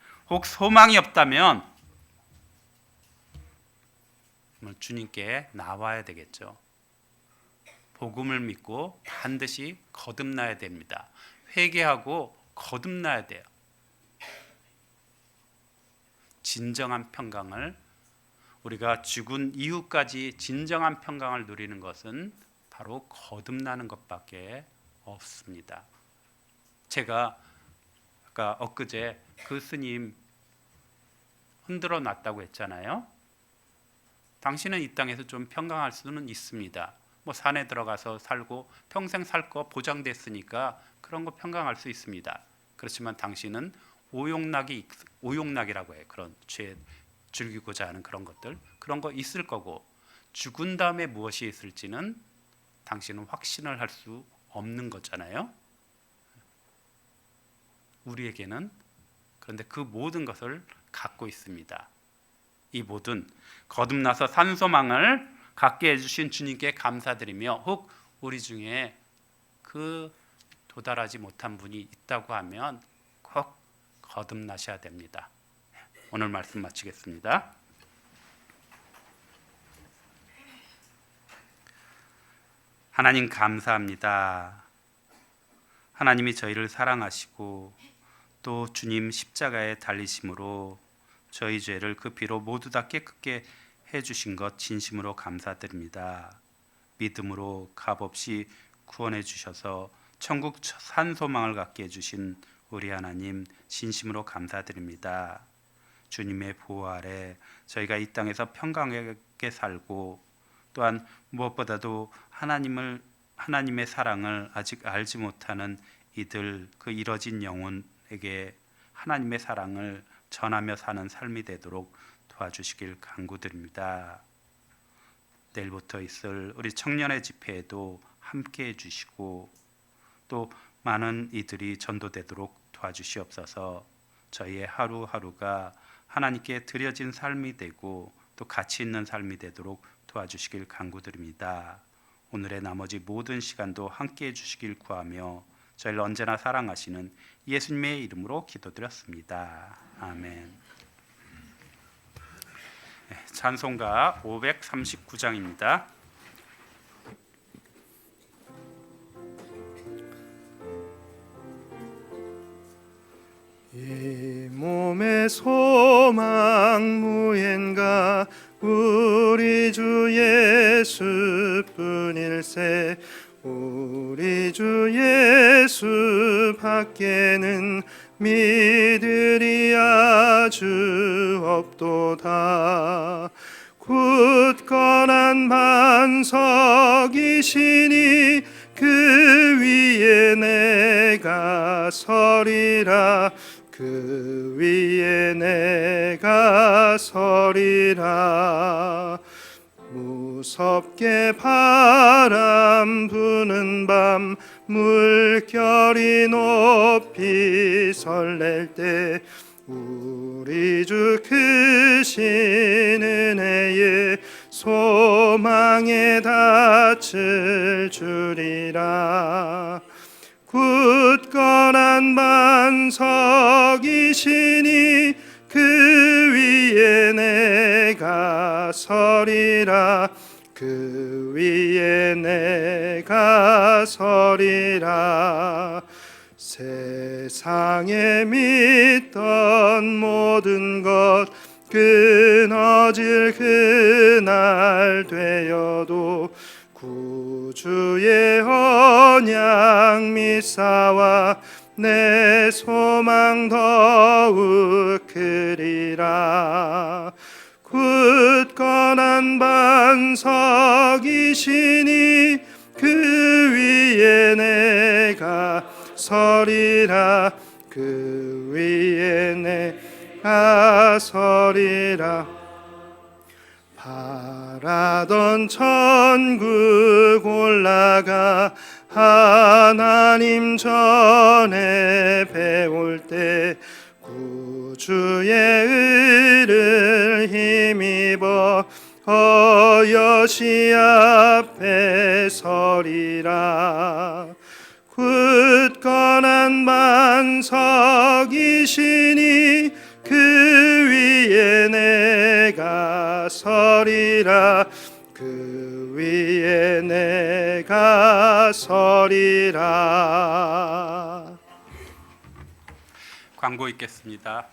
소망이 없다면 주님께 나와야 되겠죠. 복음을 믿고 반드시 거듭나야 됩니다. 회개하고 거듭나야 돼요. 진정한 평강을, 우리가 죽은 이후까지 진정한 평강을 누리는 것은 바로 거듭나는 것밖에 없습니다. 제가 아까 엊그제 그 스님 흔들어 놨다고 했잖아요. 당신은 이 땅에서 좀 평강할 수는 있습니다. 뭐 산에 들어가서 살고 평생 살 거 보장됐으니까 그런 거 평강할 수 있습니다. 그렇지만 당신은 오용락이라고 해요. 그런 죄 즐기고자 하는 그런 것들, 그런 거 있을 거고, 죽은 다음에 무엇이 있을지는 당신은 확신을 할 수 없는 거잖아요. 우리에게는 그런데 그 모든 것을 갖고 있습니다. 이 모든 거듭나서 산소망을 갖게 해주신 주님께 감사드리며, 혹 우리 중에 그 도달하지 못한 분이 있다고 하면 꼭 거듭나셔야 됩니다. 오늘 말씀 마치겠습니다. 하나님 감사합니다. 하나님이 저희를 사랑하시고 또 주님 십자가에 달리심으로 저희 죄를 그 피로 모두 다 깨끗게 해주신 것 진심으로 감사드립니다. 믿음으로 값없이 구원해 주셔서 천국 산소망을 갖게 해주신 우리 하나님 진심으로 감사드립니다. 주님의 보호 아래 저희가 이 땅에서 평강하게 살고, 또한 무엇보다도 하나님의 사랑을 아직 알지 못하는 이들, 그 이뤄진 영혼에게 하나님의 사랑을 전하며 사는 삶이 되도록 도와주시길 간구드립니다. 내일부터 있을 우리 청년의 집회에도 함께해 주시고 또 많은 이들이 전도되도록 도와주시옵소서. 저희의 하루하루가 하나님께 드려진 삶이 되고 또 가치 있는 삶이 되도록 도와주시길 간구드립니다. 오늘의 나머지 모든 시간도 함께해 주시길 구하며 저희를 언제나 사랑하시는 예수님의 이름으로 기도드렸습니다. 아멘. 찬송가 539장입니다. 이 몸의 소망 무엔가 우리 주 예수뿐일세. 우리 주 예수 밖에는 믿으리 아주 없도다. 굳건한 반석이시니 그 위에 내가 서리라. 그 위에 내가 서리라. 무섭게 바람 부는 밤 물결이 높이 설렐 때 우리 주 크신 은혜에 소망에 닿을 줄이라. 굳건한 반석이시니 그 위에 내가 서리라. 그 위에 내가 서리라. 세상에 믿던 모든 것 끊어질 그날 되어도 구주의 언약 미사와 내 소망 더욱 크리라. 굳건한 반석이시니 그 위에 내가 서리라. 그 위에 내가 서리라. 바라던 천국 올라가 하나님 전에 배울 때 구주의 의를 힘입어 여시 앞에 서리라. 굳건한 반석이시니 그 위에 내가 서리라. 그 위에 내가 서리라. 광고 있겠습니다.